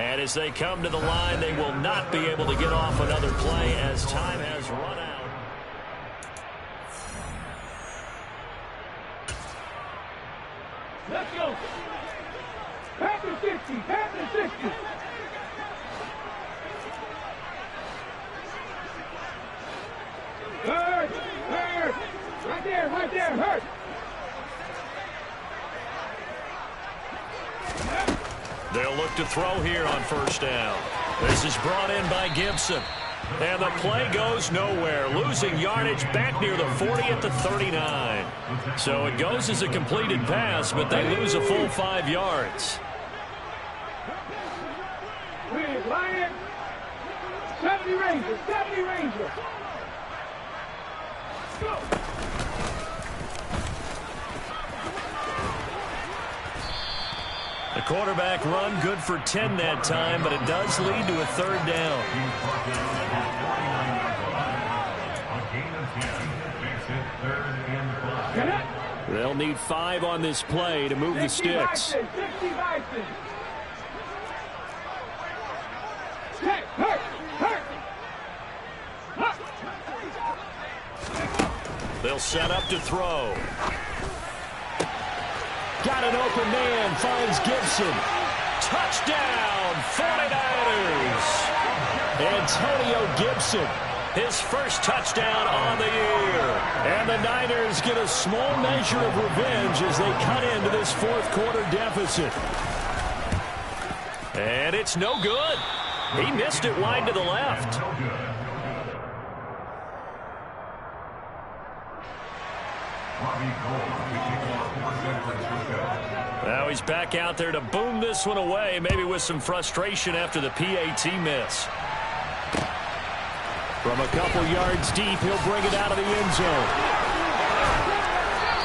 And as they come to the line, they will not be able to get off another play as time has run out. Let's go. Back to 60. Back to 60. Hurt. Hurt. Right there. Right there. Hurt. They'll look to throw here on first down. This is brought in by Gibson. And the play goes nowhere, losing yardage back near the 40 at the 39. So it goes as a completed pass, but they lose a full 5 yards. We're Lion. 70 Rangers. 70 Rangers. Go. The quarterback run good for 10 that time, but it does lead to a third down. They'll need 5 on this play to move the sticks. They'll set up to throw. Got an open man, finds Gibson. Touchdown, 49ers. Antonio Gibson, his first touchdown on the year. And the Niners get a small measure of revenge as they cut into this fourth quarter deficit. And it's no good. He missed it wide to the left. Now he's back out there to boom this one away, maybe with some frustration after the PAT miss. From a couple yards deep, he'll bring it out of the end zone.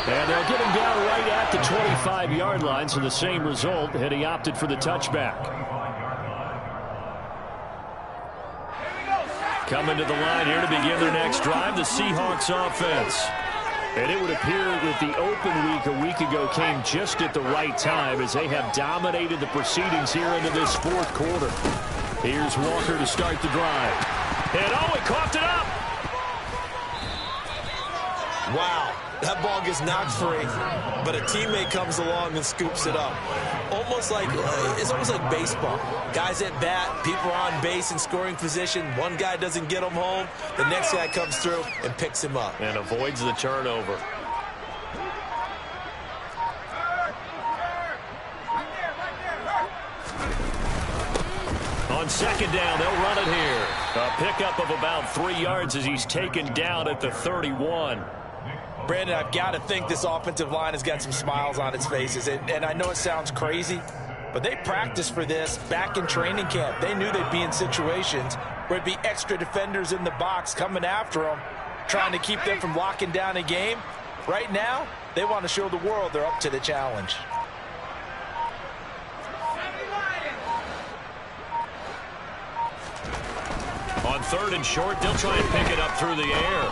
And they'll get him down right at the 25-yard line, so the same result, and he opted for the touchback. Coming to the line here to begin their next drive, the Seahawks offense. And it would appear that the open week a week ago came just at the right time as they have dominated the proceedings here into this fourth quarter. Here's Walker to start the drive. And oh, he coughed it up. Wow, that ball gets knocked free, but a teammate comes along and scoops it up. It's almost like baseball. Guys at bat, people are on base in scoring position. One guy doesn't get him home. The next guy comes through and picks him up. And avoids the turnover. On second down, they'll run it here. A pickup of about 3 yards as he's taken down at the 31. Brandon, I've got to think this offensive line has got some smiles on its faces. And I know it sounds crazy, but they practiced for this back in training camp. They knew they'd be in situations where it'd be extra defenders in the box coming after them, trying to keep them from locking down a game. Right now, they want to show the world they're up to the challenge. On third and short, they'll try and pick it up through the air.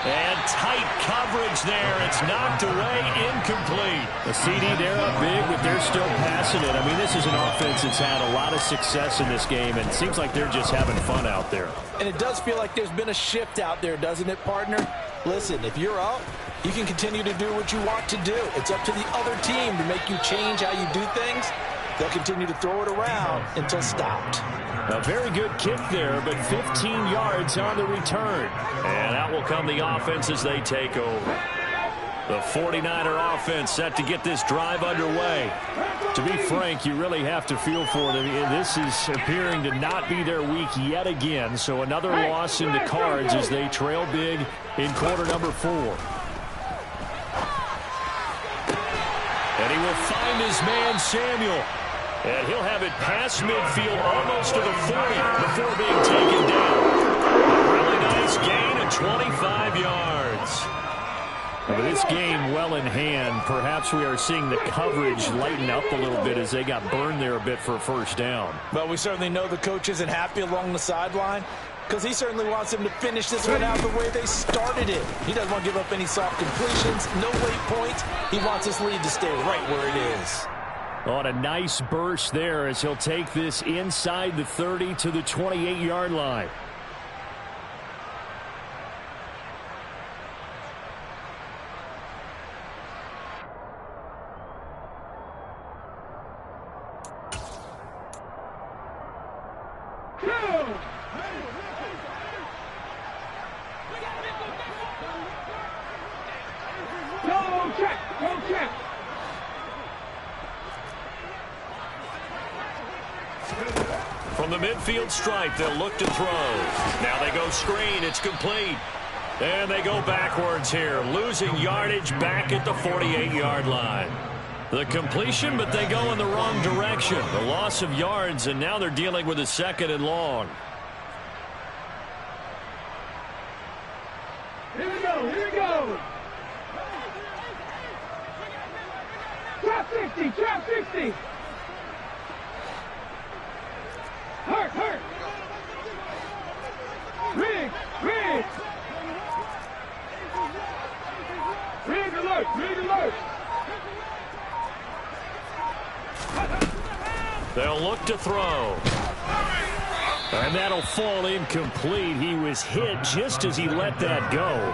And tight coverage there. It's knocked away, incomplete. The CD, they're up big, but they're still passing it. I mean, this is an offense that's had a lot of success in this game, and it seems like they're just having fun out there. And it does feel like there's been a shift out there, doesn't it, partner? Listen, if you're up, you can continue to do what you want to do. It's up to the other team to make you change how you do things. They'll continue to throw it around until stopped. A very good kick there, but 15 yards on the return. And out will come the offense as they take over. The 49er offense set to get this drive underway. To be frank, you really have to feel for them. This is appearing to not be their week yet again. So another loss in the cards as they trail big in quarter number 4. And he will find his man, Samuel. And he'll have it past midfield almost to the 40 before being taken down. A really nice gain of 25 yards. But this game well in hand. Perhaps we are seeing the coverage lighten up a little bit as they got burned there a bit for a first down. But we certainly know the coach isn't happy along the sideline because he certainly wants them to finish this one out the way they started it. He doesn't want to give up any soft completions, no late points. He wants his lead to stay right where it is. On a nice burst there as he'll take this inside the 30 to the 28-yard line. From the midfield stripe, they'll look to throw. Now they go screen. It's complete. And they go backwards here, losing yardage back at the 48-yard line. The completion, but they go in the wrong direction. The loss of yards, and now they're dealing with a 2nd and long. Here we go, here we go. Trap 60, trap 60. Hurt. Rig alert. They'll look to throw. And that'll fall incomplete. He was hit just as he let that go.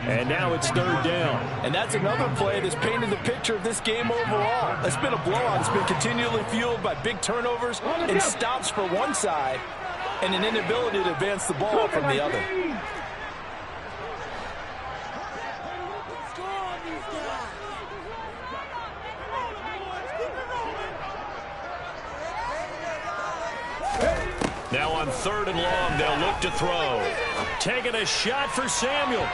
And now it's 3rd down. And that's another play that's painted the picture of this game overall. It's been a blowout. It's been continually fueled by big turnovers and stops for one side and an inability to advance the ball from the other. Now on 3rd and long, they'll look to throw. Taking a shot for Samuel.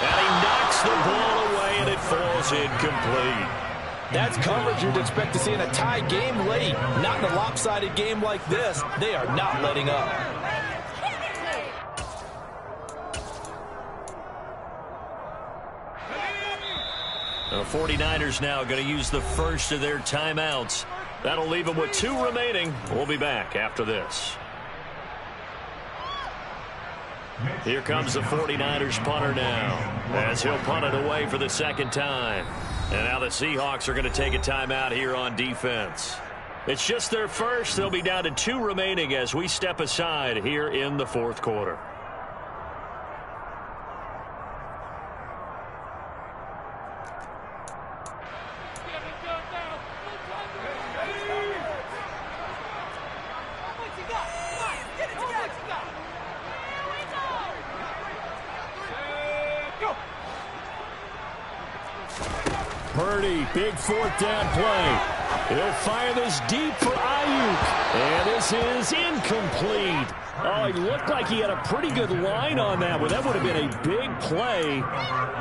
And he knocks the ball away, and it falls incomplete. That's coverage you'd expect to see in a tie game late. Not in a lopsided game like this. They are not letting up. The 49ers now going to use the first of their timeouts. That'll leave them with 2 remaining. We'll be back after this. Here comes the 49ers punter now, as he'll punt it away for the 2nd time. And now the Seahawks are going to take a timeout here on defense. It's just their first. They'll be down to 2 remaining as we step aside here in the 4th quarter. Purdy, big 4th down play. He'll fire this deep for Ayuk. And this is incomplete. Oh, he looked like he had a pretty good line on that one. That would have been a big play,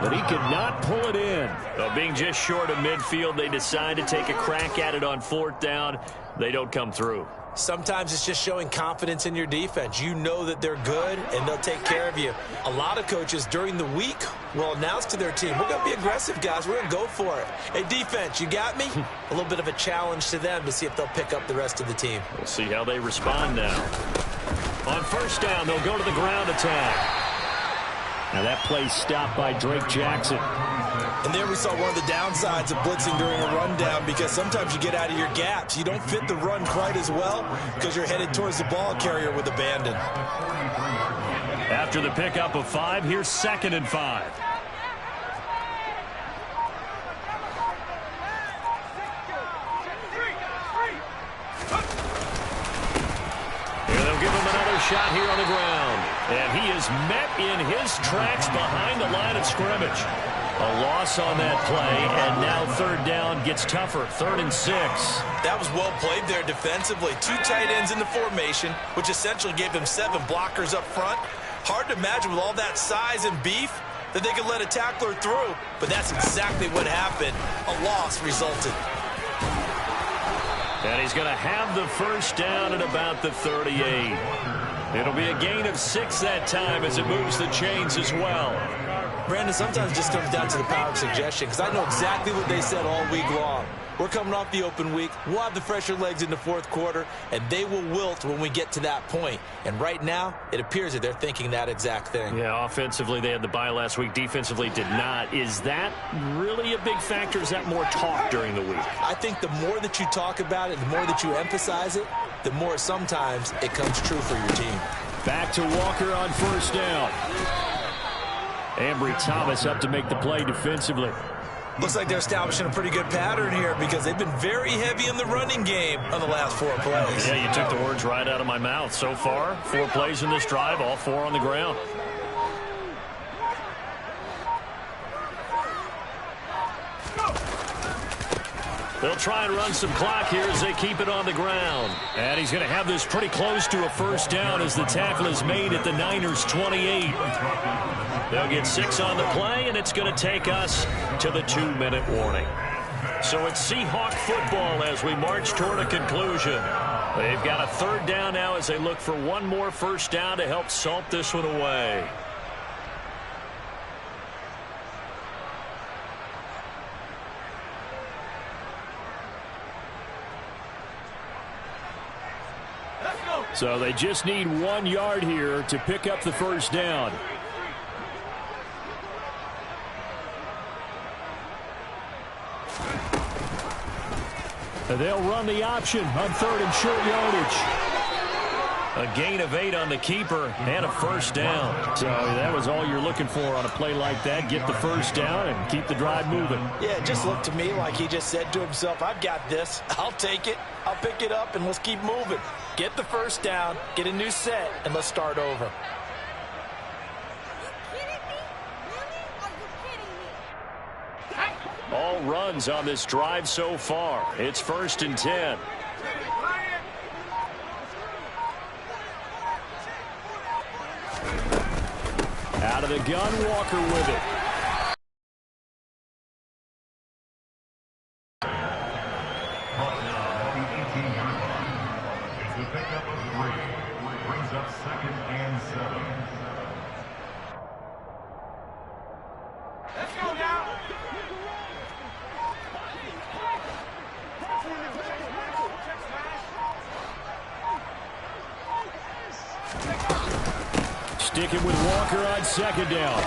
but he could not pull it in. Being just short of midfield, they decide to take a crack at it on 4th down. They don't come through. Sometimes it's just showing confidence in your defense. You know that they're good, and they'll take care of you. A lot of coaches during the week will announce to their team, we're going to be aggressive, guys. We're going to go for it. Hey, defense, you got me? A little bit of a challenge to them to see if they'll pick up the rest of the team. We'll see how they respond now. On 1st down, they'll go to the ground attack. Now that play's stopped by Drake Jackson. And there we saw one of the downsides of blitzing during a rundown, because sometimes you get out of your gaps. You don't fit the run quite as well because you're headed towards the ball carrier with abandon. After the pickup of 5, here's 2nd and 5. They'll give him another shot here on the ground. And he is met in his tracks behind the line of scrimmage. A loss on that play, and now 3rd down gets tougher. 3rd and 6. That was well played there defensively. 2 tight ends in the formation, which essentially gave them 7 blockers up front. Hard to imagine with all that size and beef that they could let a tackler through, but that's exactly what happened. A loss resulted. And he's going to have the 1st down at about the 38. It'll be a gain of 6 that time as it moves the chains as well. Brandon, sometimes it just comes down to the power of suggestion, because I know exactly what they said all week long. We're coming off the open week. We'll have the fresher legs in the 4th quarter, and they will wilt when we get to that point. And right now, it appears that they're thinking that exact thing. Yeah, offensively, they had the bye last week. Defensively, did not. Is that really a big factor? Is that more talk during the week? I think the more that you talk about it, the more that you emphasize it, the more sometimes it comes true for your team. Back to Walker on 1st down. Ambry Thomas up to make the play defensively. Looks like they're establishing a pretty good pattern here because they've been very heavy in the running game on the last 4 plays. Yeah, you took the words right out of my mouth. So far, 4 plays in this drive, all 4 on the ground. They'll try and run some clock here as they keep it on the ground. And he's going to have this pretty close to a 1st down as the tackle is made at the Niners' 28. They'll get 6 on the play, and it's going to take us to the 2-minute warning. So it's Seahawk football as we march toward a conclusion. They've got a 3rd down now as they look for one more 1st down to help salt this one away. So they just need 1 yard here to pick up the 1st down. They'll run the option on 3rd and short yardage. A gain of 8 on the keeper and a 1st down. So that was all you're looking for on a play like that. Get the 1st down and keep the drive moving. Yeah, it just looked to me like he just said to himself, I've got this. I'll take it. I'll pick it up, and let's keep moving. Get the 1st down, get a new set, and let's start over. All runs on this drive so far. It's 1st and 10. Out of the gun, Walker with it. It's the pickup of 3. Brings up 2nd and 7. Let's go now. Sticking with Walker on 2nd down.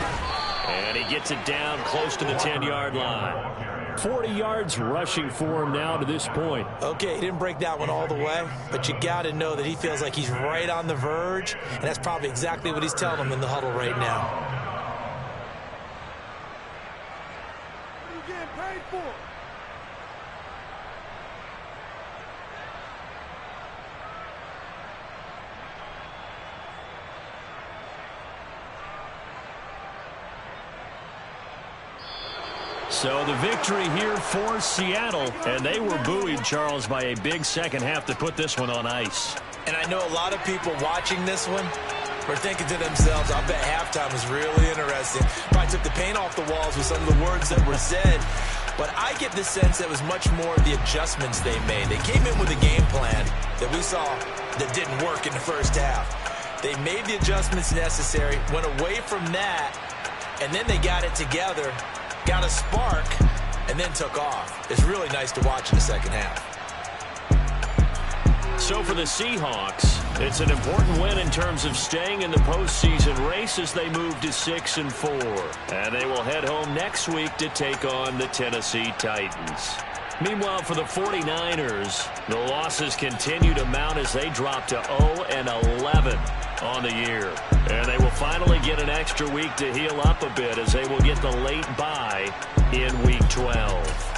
And he gets it down close to the 10-yard line. 40 yards rushing for him now to this point. Okay, he didn't break that one all the way, but you got to know that he feels like he's right on the verge, and that's probably exactly what he's telling them in the huddle right now. You're getting paid for it. So the victory here for Seattle, and they were buoyed, Charles, by a big second half to put this one on ice. And I know a lot of people watching this one were thinking to themselves, I bet halftime was really interesting. Probably took the paint off the walls with some of the words that were said. But I get the sense that it was much more the adjustments they made. They came in with a game plan that we saw that didn't work in the 1st half. They made the adjustments necessary, went away from that, and then they got it together, got a spark, and then took off. It's really nice to watch in the 2nd half. So for the Seahawks, it's an important win in terms of staying in the postseason race as they move to 6-4. And they will head home next week to take on the Tennessee Titans. Meanwhile, for the 49ers, the losses continue to mount as they drop to 0-11. on the year. And they will finally get an extra week to heal up a bit as they will get the late bye in Week 12.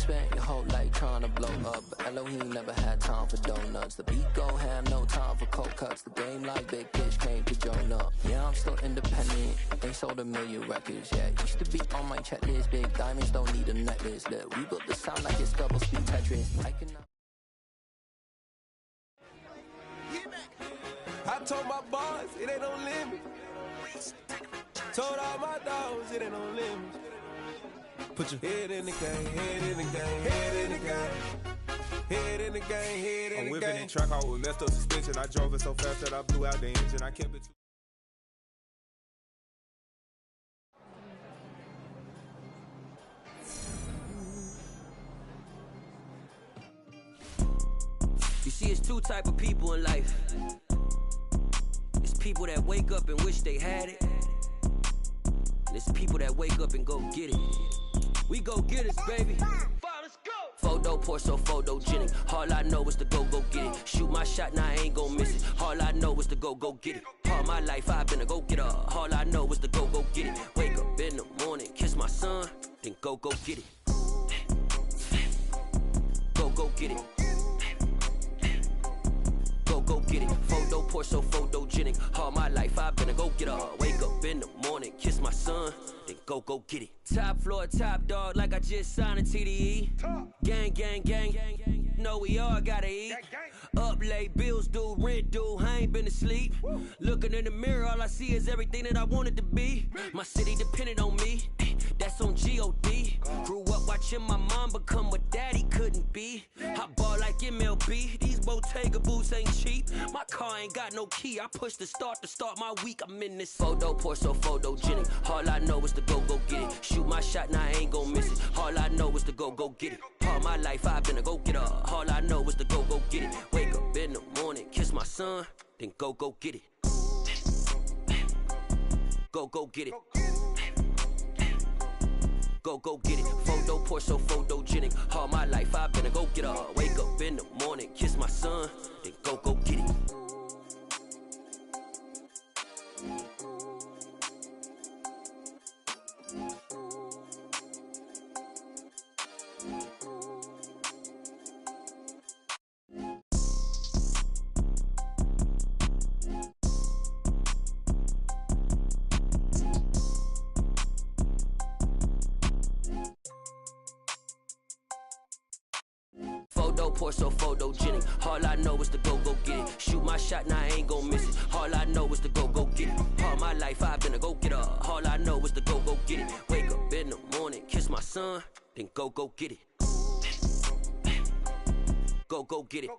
Spent your whole life trying to blow up, but Elohim never had time for donuts. The beat go have no time for cold cuts. The game like Big Fish came to join up. Yeah, I'm still independent. They sold 1 million records. Yeah, used to be on my checklist. Big diamonds don't need a necklace. Look, we built the sound like it's double speed Tetris. I cannot. I told my boys it ain't no limit. Told all my dogs it ain't no limit. Put your head in the game, head in the game, head in the game. Head in the game, head in the game. I'm whipping the track out with messed up suspension. I drove it so fast that I blew out the engine. I kept it You see, it's 2 type of people in life. It's people that wake up and wish they had it. And it's people that wake up and go get it. We go get it, baby. Let's go. Photo pour so photogenic. All I know is to go get it. Shoot my shot, now I ain't gon' miss it. All I know is to go get it. All my life I've been a go getter. All I know is to go get it. Wake up in the morning, kiss my son, then go get it. Go get it. Go get it. Photo pour so photogenic. All my life I've been a go getter. Wake up in the morning, kiss my son, then go get it. Top floor, top dog, like I just signed a TDE. Gang, gang, gang, gang, gang. Know we all gotta eat. Up late, bills due, rent due, I ain't been asleep. Looking in the mirror, all I see is everything that I wanted to be. My city depended on me, that's on G.O.D. Grew up watching my mom become what daddy couldn't be. I ball like MLB, these Bottega boots ain't cheap. My car ain't got no key, I push the start to start my week. I'm in this photo pour so photogenic. All I know is to go get it. Shoot my shot, now I ain't gon' miss it. All I know is to go get it. All my life I've been a go getter. All I know is to go get it. Wake up in the morning, kiss my son, then go get it. Go get it. Go get it. Photo pour so photogenic. All my life I've been a go getter. Wake up in the morning, kiss my son, then go get it. Photo pour so photogenic. All I know is to go get it. Shoot my shot, now I ain't gon' miss it. All I know is to go get it. All my life I've been a go getter. All I know is to go get it. Wake up in the morning, kiss my son, then go get it. Go get it.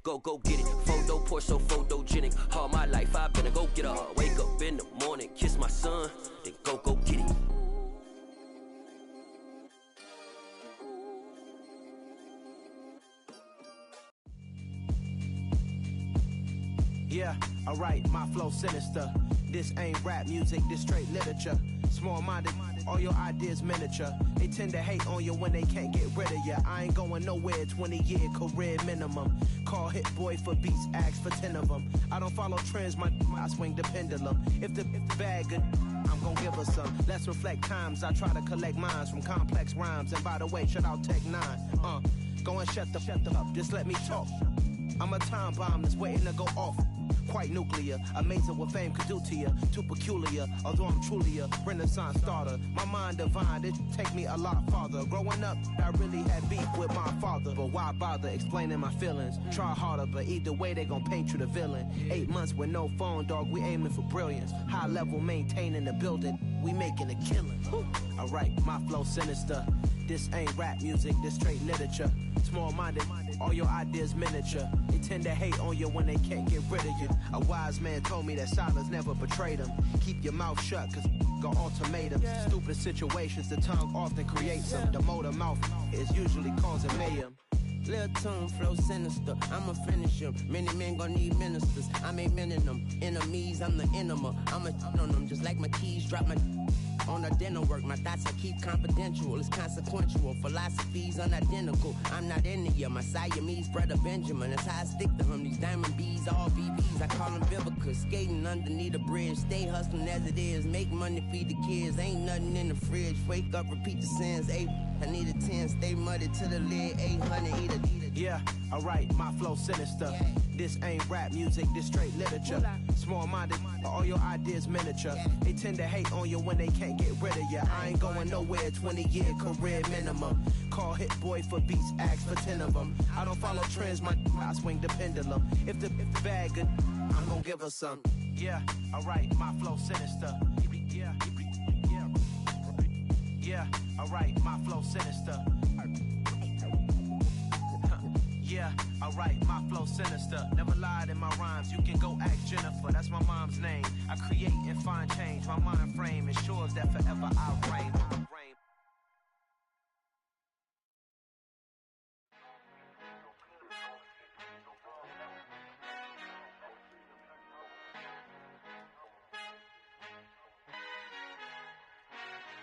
Go get it. Photo pour so photogenic. All my life I've been a go getter. Wake up in the morning, kiss my son, then go get it. Yeah, alright, my flow sinister. This ain't rap music, this straight literature. Small-minded, all your ideas miniature. They tend to hate on you when they can't get rid of you. I ain't going nowhere, 20-year career minimum. Call Hit Boy for beats, ask for 10 of them. I don't follow trends, I swing the pendulum. If the bag good, I'm gon' give her some. Let's reflect times, I try to collect minds from complex rhymes. And by the way, shout out Tech 9. Go and shut the up, just let me talk. I'm a time bomb that's waiting to go off. Quite nuclear, amazing what fame could do to you. Too peculiar, although I'm truly a renaissance starter. My mind divine, it take me a lot farther. Growing up, I really had beef with my father. But why bother explaining my feelings? Try harder, but either way they gon' paint you the villain. 8 months with no phone, dog, we aiming for brilliance. High level maintaining the building, we making a killing. Alright, my flow sinister. This ain't rap music, this straight literature. Small-minded, all your ideas miniature. They tend to hate on you when they can't get rid of you. A wise man told me that silence never betrayed him. Keep your mouth shut, cause got ultimatums. Stupid situations, the tongue often creates them. The motor mouth is usually causing mayhem. Lil' tune, flow sinister, I'ma finish him. Many men gon' need ministers, I'm a men in them. Enemies, I'm the enema. I'ma on them, just like my keys, drop my on a dinner work. My thoughts I keep confidential, it's consequential. Philosophies unidentical, I'm not into you. My Siamese brother Benjamin, that's how I stick to him. These diamond bees, all BBs, I call them Vivica. Skating underneath a bridge, stay hustling as it is. Make money, feed the kids, ain't nothing in the fridge. Wake up, repeat the sins, I need a 10, stay muddy to the lid, 800, eat a. Yeah, alright, my flow sinister. This ain't rap music, this straight literature. Small-minded, all your ideas miniature. They tend to hate on you when they can't get rid of you. I ain't going nowhere, 20-year career minimum. Call Hit Boy for beats, ask for 10 of them. I don't follow trends, I swing the pendulum. If the bag good, I'm gon' give her some. Yeah, alright, my flow sinister. Yeah, alright, my flow sinister. Yeah, alright, my flow sinister. Never lied in my rhymes, you can go ask Jennifer. That's my mom's name. I create and find change. My mind frame ensures that forever I reign.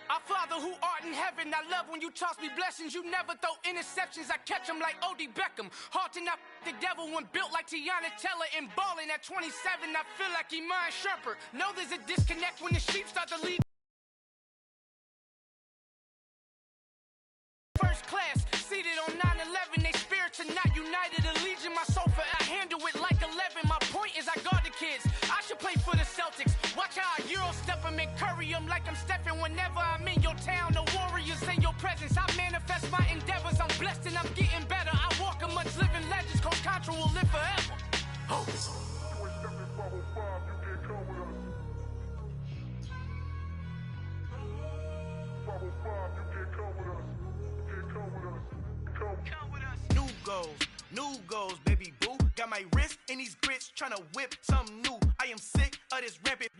Our Father who art in heaven, I love when you toss me blessings. You never throw interceptions, I catch them like O.D. Beckham. Hard to not the devil when built like Tiana Teller and balling at 27. I feel like Iman Shumpert. Know there's a disconnect when the sheep start to lead. First class, seated on 9/11, they spirits are not united. A legion, my soul for I handle it like 11. My point is I guard the kids. I should play for the Celtics. Watch how I Euro step them and curry them like I'm stepping. Whenever I'm in your town, the Warriors in your presence. I manifest my endeavors. I'm blessed and I'm getting better. I walk amongst living legends. Coach Contra will live forever. Oh. New goals, baby boo. Got my wrist in these grits, tryna whip something new. I am sick of this rampant.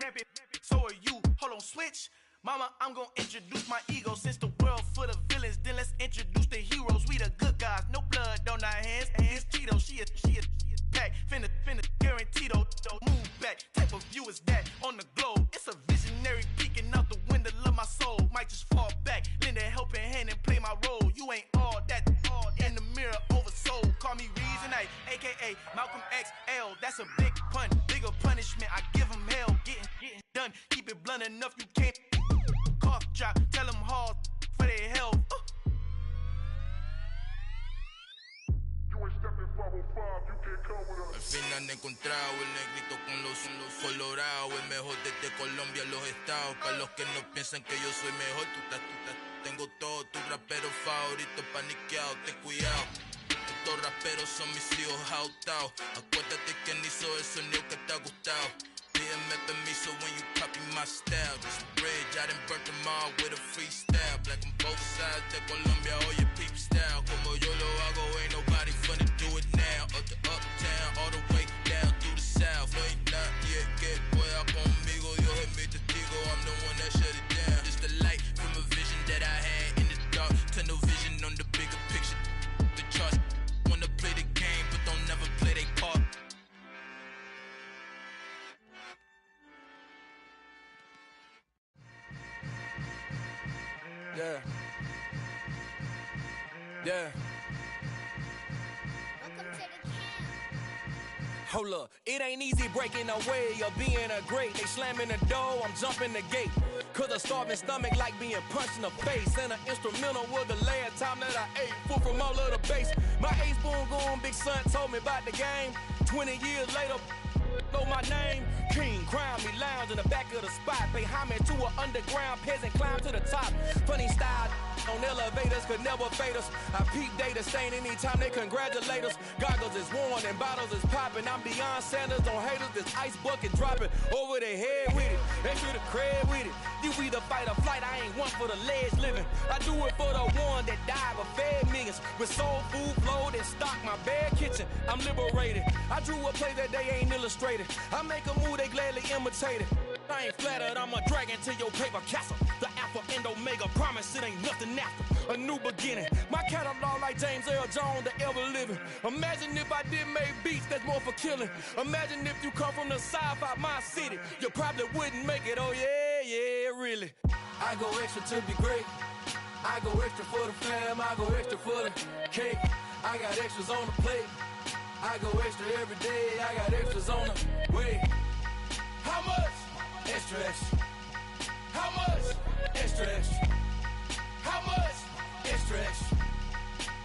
So are you. Hold on, switch. Mama, I'm gonna introduce my ego. Since the world full of villains, then let's introduce the heroes. We the good guys, no blood on our hands. It's Tito, she a pack. Finna, guarantee though. Move back, type of view is that on the globe. It's a visionary peeking out the window of my soul. Might just fall back, lend a helping hand and play my role. You ain't all that in the mirror oversold. Call me Reason A, aka Malcolm XL. That's a big pun, bigger punishment. I give him hell, getting done. Keep it blunt enough, you can't cough drop. Tell them hard for their health. Al fin han encontrado el negrito con los colorados, el mejor desde Colombia, los estados. Para los que no piensan que yo soy mejor, tengo todos tus raperos favoritos paniqueados, ten cuidado. Estos raperos son mis hijos jautados. Acuérdate que ni hizo el sonido que te ha gustado. Pídeme permiso when you copy my style. This bridge, I done burnt them all with a freestyle. Black on both sides de Colombia, oye peep style. Como yo lo hago, ain't nobody finna do it now. Up the uptown, all the way down through the south. No hay nadie que pueda conmigo. Dios es mi testigo, I'm the one that shut it down. It's the light from a vision that I had in the dark. Tunnel vision on the bigger picture. The charts wanna play the game, but don't never play their part. Yeah. Hold up, it ain't easy breaking away or being a great. They slamming the door, I'm jumping the gate. Cause a starving stomach like being punched in the face. And an instrumental was the last time that I ate food from all of the bass. My ace boom goon big son told me about the game. 20 years later, know my name. King, crown me, lounge in the back of the spot. Pay homage to an underground peasant, climb to the top. Funny style on elevators could never fade us. I peep data stain anytime they congratulate us. Goggles is worn and bottles is popping. I'm beyond Sanders, don't haters. This ice bucket dropping over their head with it. They should have cred with it. You either fight or flight, I ain't one for the ledge living. I do it for the one that died but fed millions. With soul food flowed and stock my bad kitchen. I'm liberated. I drew a play that they ain't illustrated. I make a move, they gladly imitate it. I ain't flattered, I'm a dragon to your paper castle. The Alpha and Omega, promise it ain't nothing after. A new beginning. My catalog like James Earl Jones, the ever living. Imagine if I did make beats that's more for killing. Imagine if you come from the south out my city. You probably wouldn't make it, oh yeah, really. I go extra to be great. I go extra for the fam, I go extra for the cake. I got extras on the plate. I go extra every day, I got extras on the way. How much? Extra, extra. How much? Extra, extra. How much? Extra, extra.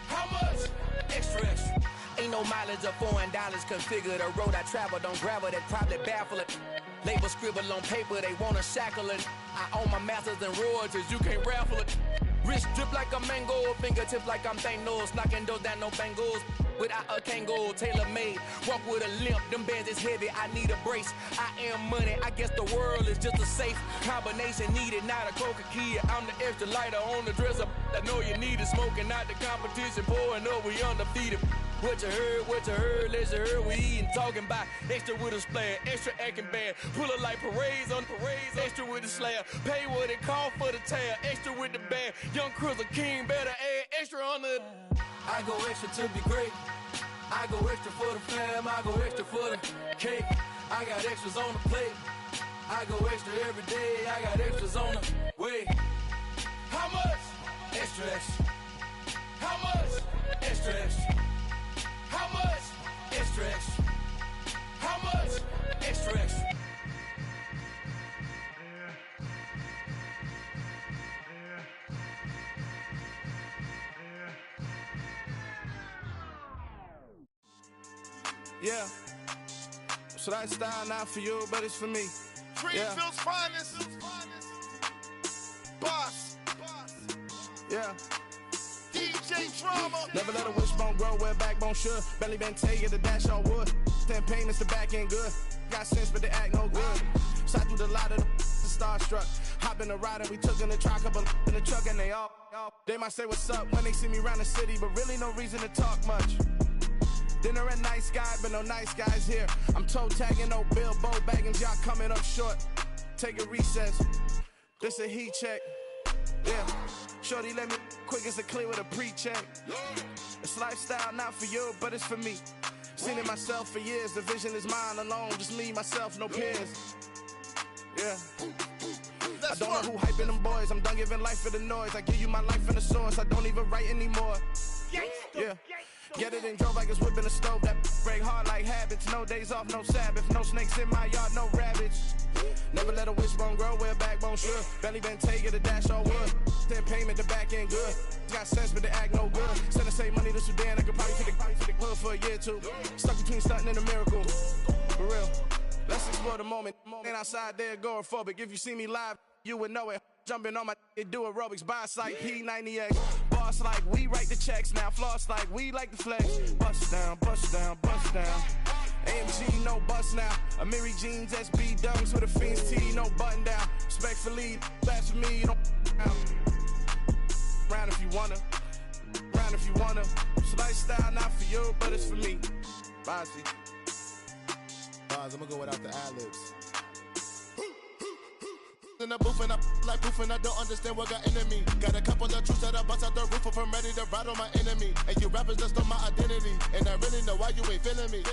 How much? Extra, extra. Ain't no mileage of $4 configure the road I travel. Don't gravel that probably baffle it. Label scribble on paper, they wanna shackle it. I own my masters and royalties, you can't raffle it. Wrist drip like a mango, fingertips like I'm Thanos. Knocking those down, no bangles. Without a Kango, tailor-made. Walk with a limp, them bands is heavy, I need a brace. I am money, I guess the world is just a safe combination needed, not a coca key. I'm the extra lighter on the dresser. I know you need it, smoking out the competition, pouring up, we undefeated. What you heard, let's heard, we eating, talking about extra with a splash, extra acting bad. Pull it like parades on parades, extra with the slayer. Pay what it cost for the tail, extra with the band. Young Cruz, a king, better add extra on the. I go extra to be great. I go extra for the fam, I go extra for the cake. I got extras on the plate. I go extra every day, I got extras on the way. How much? Extra, extra. How much? Extra, extra. How much? Extra, extra. How much? Extra, extra. Yeah. So that style not for you, but it's for me. Greenfield's finest. Boss. Yeah. DJ Drama. Never let a wishbone grow where backbone should. Belly been taking the dash on wood. 10 payments, the back end good. Got sense, but they act no good. Shot through the lot of the starstruck. Hop in the ride and we took in the truck, couple in the truck, and they all. They might say what's up when they see me around the city, but really no reason to talk much. Dinner at nice guy, but no nice guys here. I'm toe tagging, no Bilbo baggins, y'all coming up short. Take a recess. This a heat check. Yeah. Shorty let me quick as a clear with a pre-check. It's lifestyle not for you, but it's for me. Seen it myself for years. The vision is mine alone. Just me, myself, no peers. Yeah. I don't know who hyping them boys. I'm done giving life for the noise. I give you my life in the source. I don't even write anymore. Yeah. Get it and drove like it's whipping a stove. That break hard like habits. No days off, no Sabbath. No snakes in my yard, no rabbits. Never let a wishbone grow where backbone should. Belly been taking the dash on wood. 10 payment, the back end good. Got sense, but they act no good. Send the same money to Sudan. I could probably take the hood for a year or two. Stuck between stunting and a miracle. For real. Let's explore the moment. Ain't outside there agoraphobic. If you see me live, you would know it. Jumping on my do aerobics, boss like P90X. Boss like we write the checks now. Floss like we like the flex. Bust down, bust down, bust down. AMG, no bust now. Amiri jeans, SB dunks with a Fiends T, no button down. Respectfully, that's for me, you don't round if you wanna. Round if you wanna. It's lifestyle not for you, but it's for me. Bossy. Bars, I'm gonna go without the ad-libs. In the booth and I like proof and I don't understand what got into me. Got a couple of truths that I bust out the roof if I'm ready to ride on my enemy. And you rappers just stole my identity, and I really know why you ain't feeling me.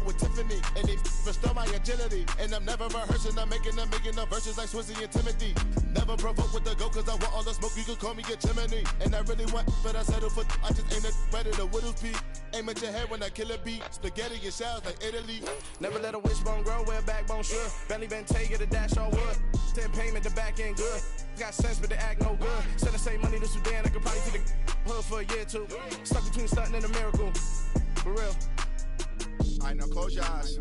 with Tiffany, and they restore my agility. And I'm never rehearsing, I'm making them verses like Swizzy and Timothy. Never provoke with the go, cause I want all the smoke, you can call me a chimney. And I really want, but I settle for, I just ain't ready to whittles be. Aim at your head when I kill a beat, spaghetti and shells like Italy. Never let a wishbone grow where a backbone should. Belly been take it a dash on wood. 10 payment, the back end good. Got sense, but the act no good. Send the same money to Sudan, I could probably see the hood for a year or two. Stuck between stunting and a miracle. For real. All right, now close your eyes.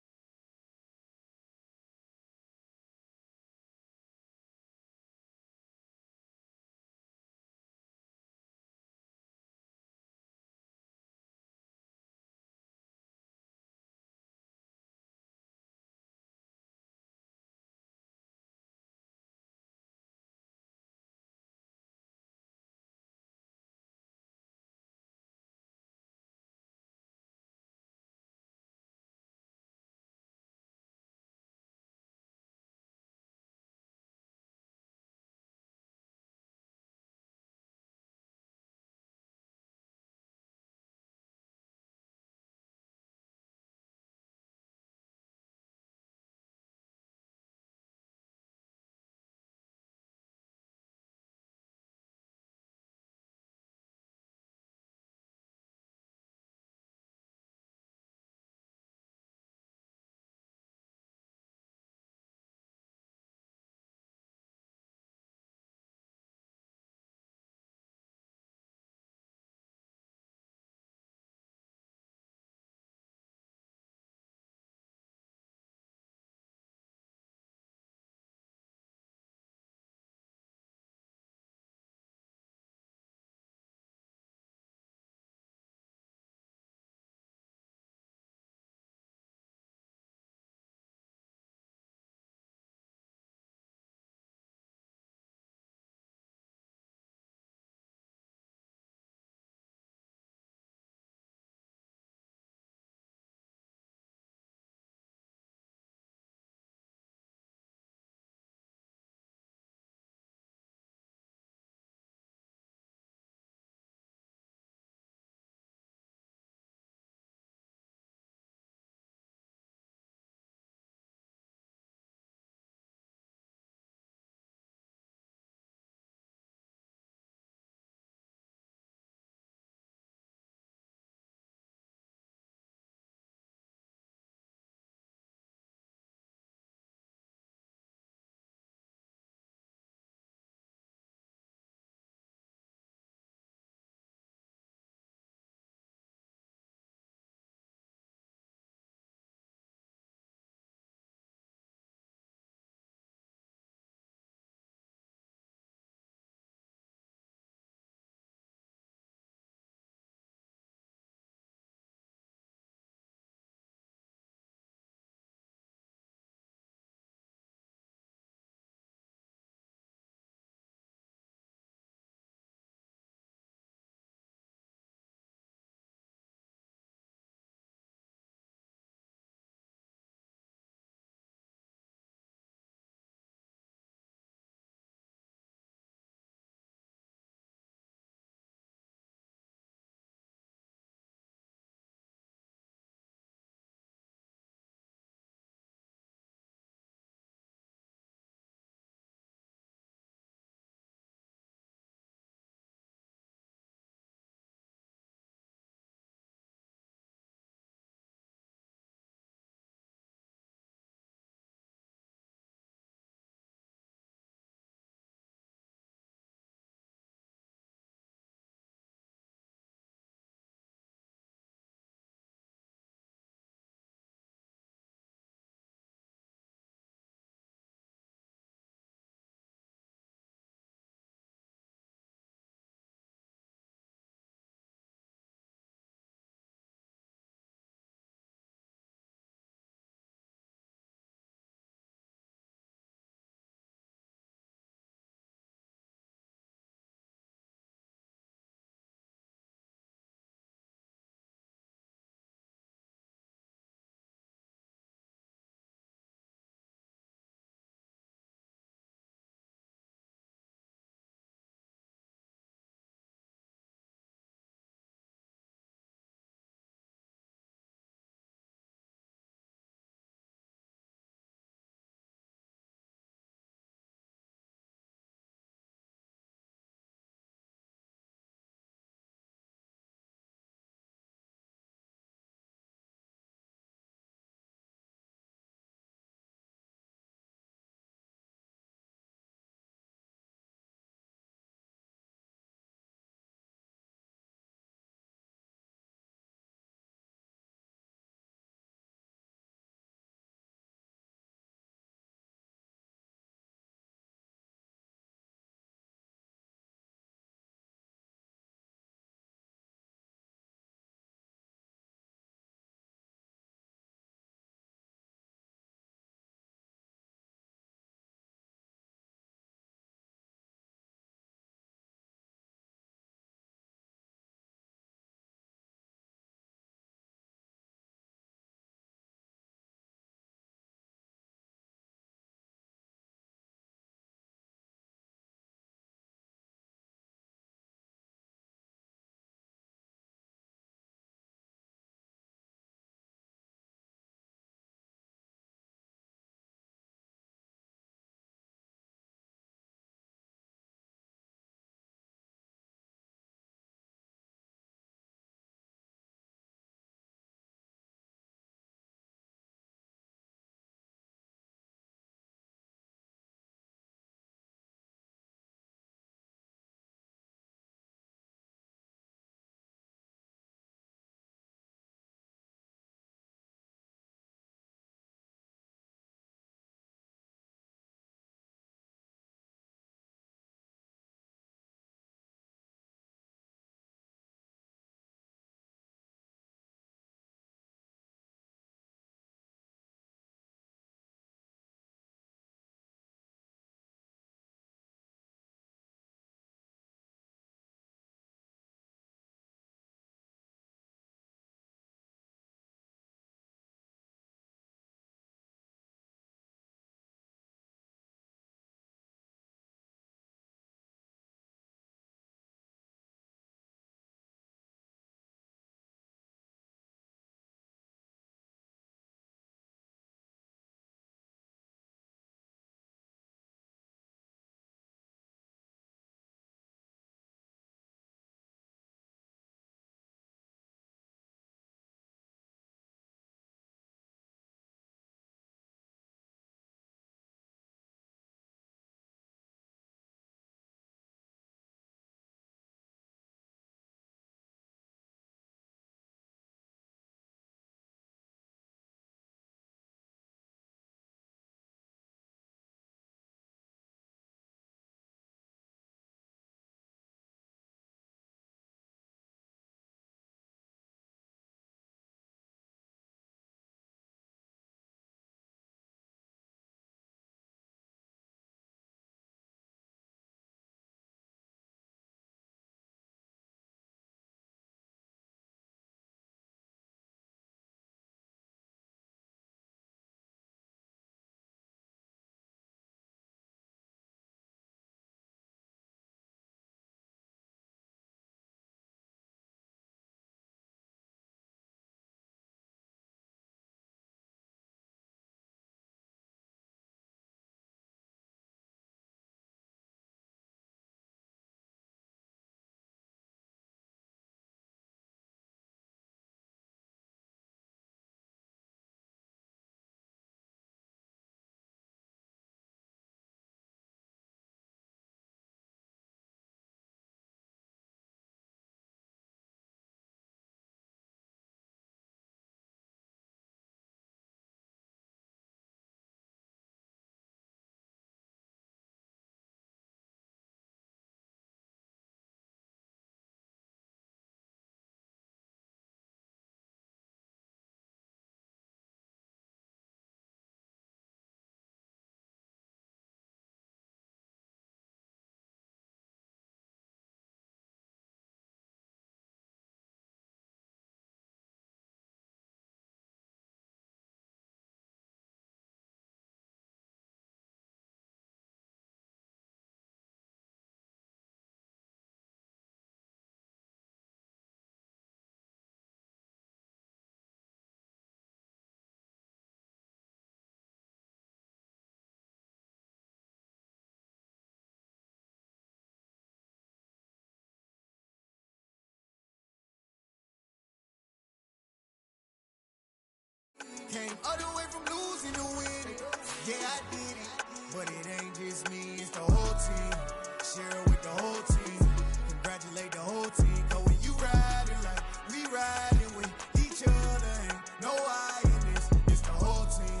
Came all the way from losing to winning. Yeah, I did it. But it ain't just me, it's the whole team. Share it with the whole team. Congratulate the whole team. Cause when you riding like we riding with each other, ain't no I in this. It's the whole team.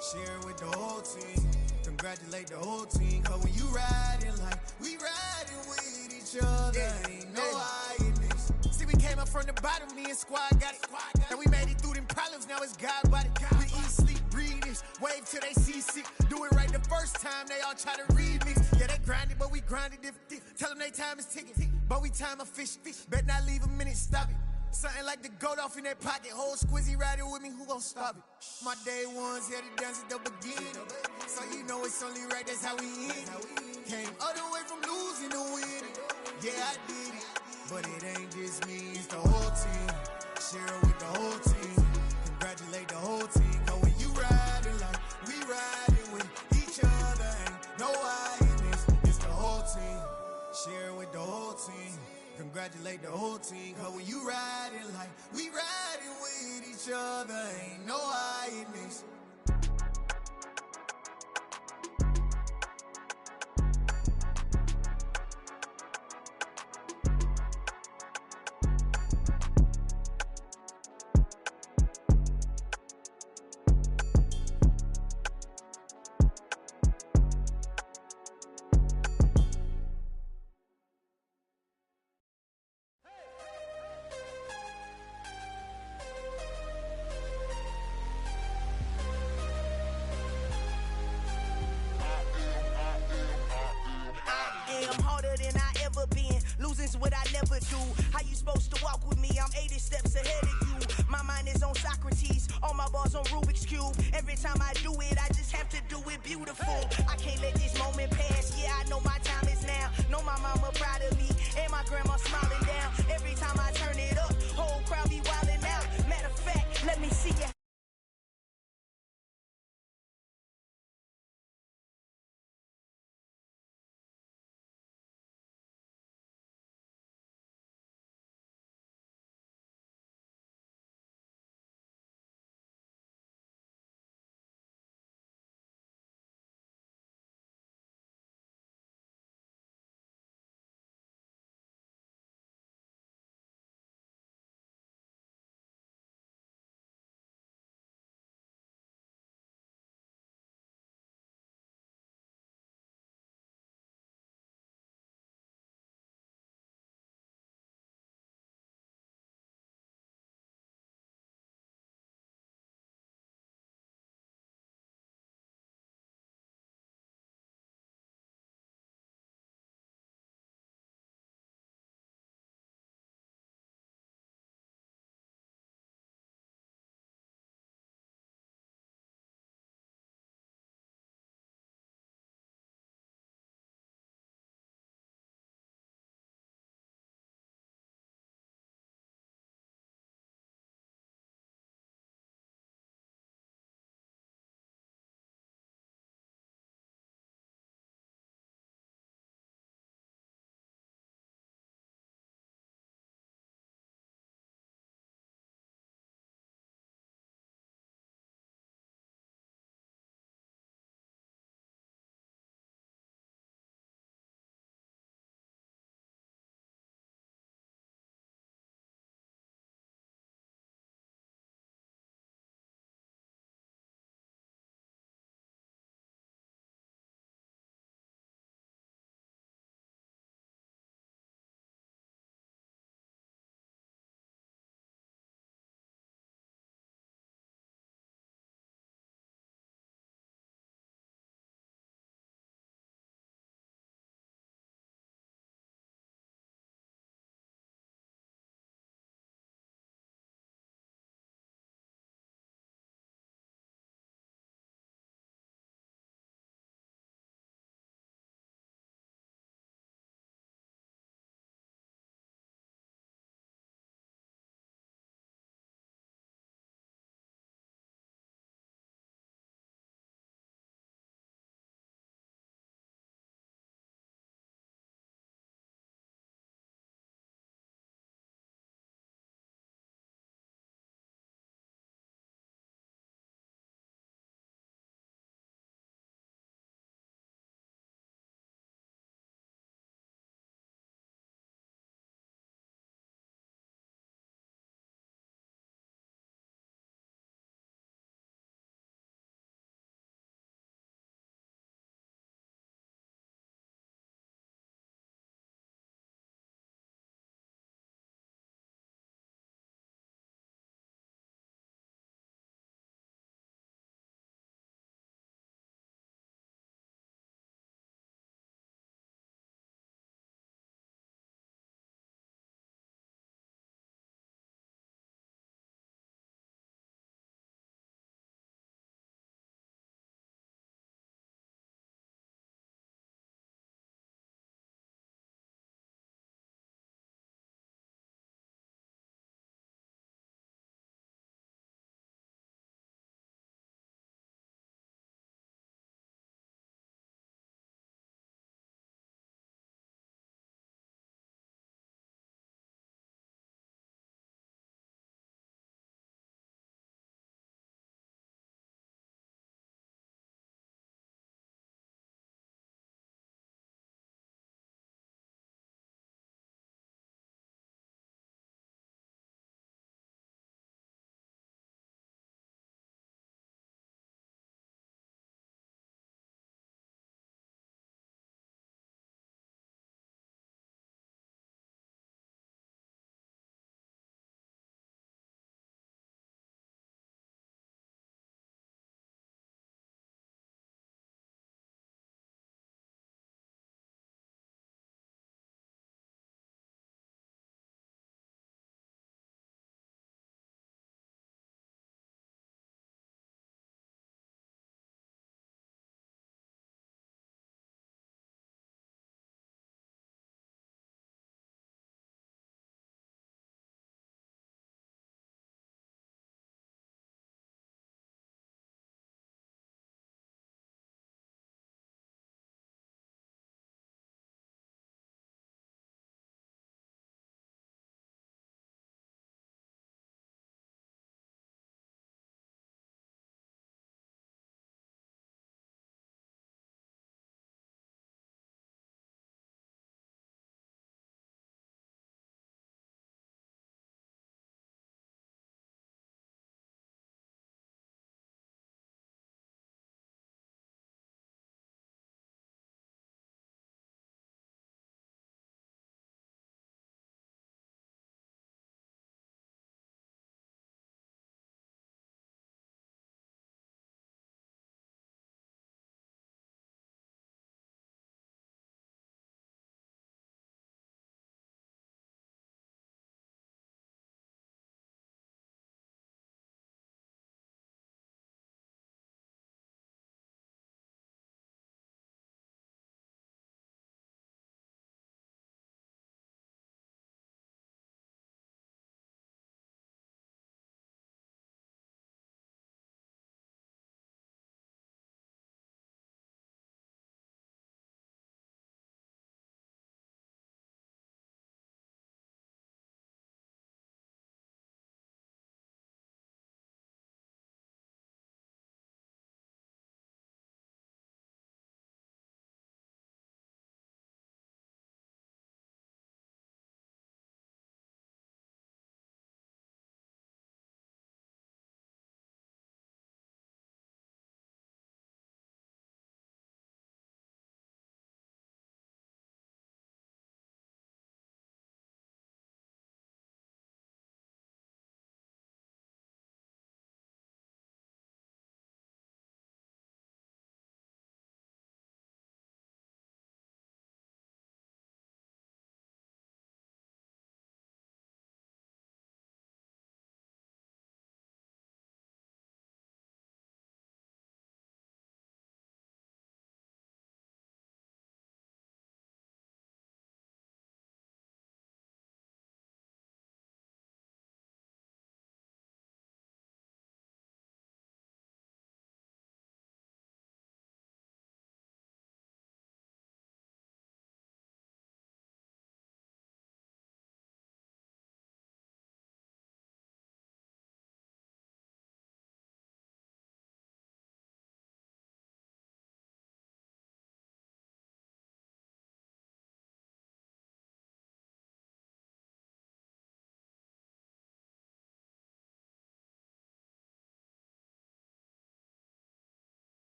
Share it with the whole team. Congratulate the whole team. Cause when you riding like we riding with each other, ain't no I in this. See, we came up from the bottom, me and squad got it. And we made it through them problems, now it's God body. We eat, sleep, breathe this, wave till they see sick. Do it right the first time, they all try to remix. Yeah, they grinded, but we grinded different. Tell them they time is ticking, but we time a fish. Bet not leave a minute, stop it. Something like the goat off in their pocket. Whole squizzy riding with me, who gon' stop it? My day ones here to dance at the beginning. So you know it's only right, that's how we end. Came all the way from losing to winning. Yeah, I did it. But it ain't just me, it's the whole team. Share it with the whole team. Congratulate the whole team. Cause when you riding like we riding with each other, ain't no I in this. It's the whole team. Share it with the whole team. Congratulate the whole team. Cause when you riding like we riding with each other, ain't no I in this. What I never do. How you supposed to walk with me? I'm 80 steps ahead of you. My mind is on Socrates, all my bars on Rubik's Cube. Every time I do it, I just have to do it beautiful. I can't let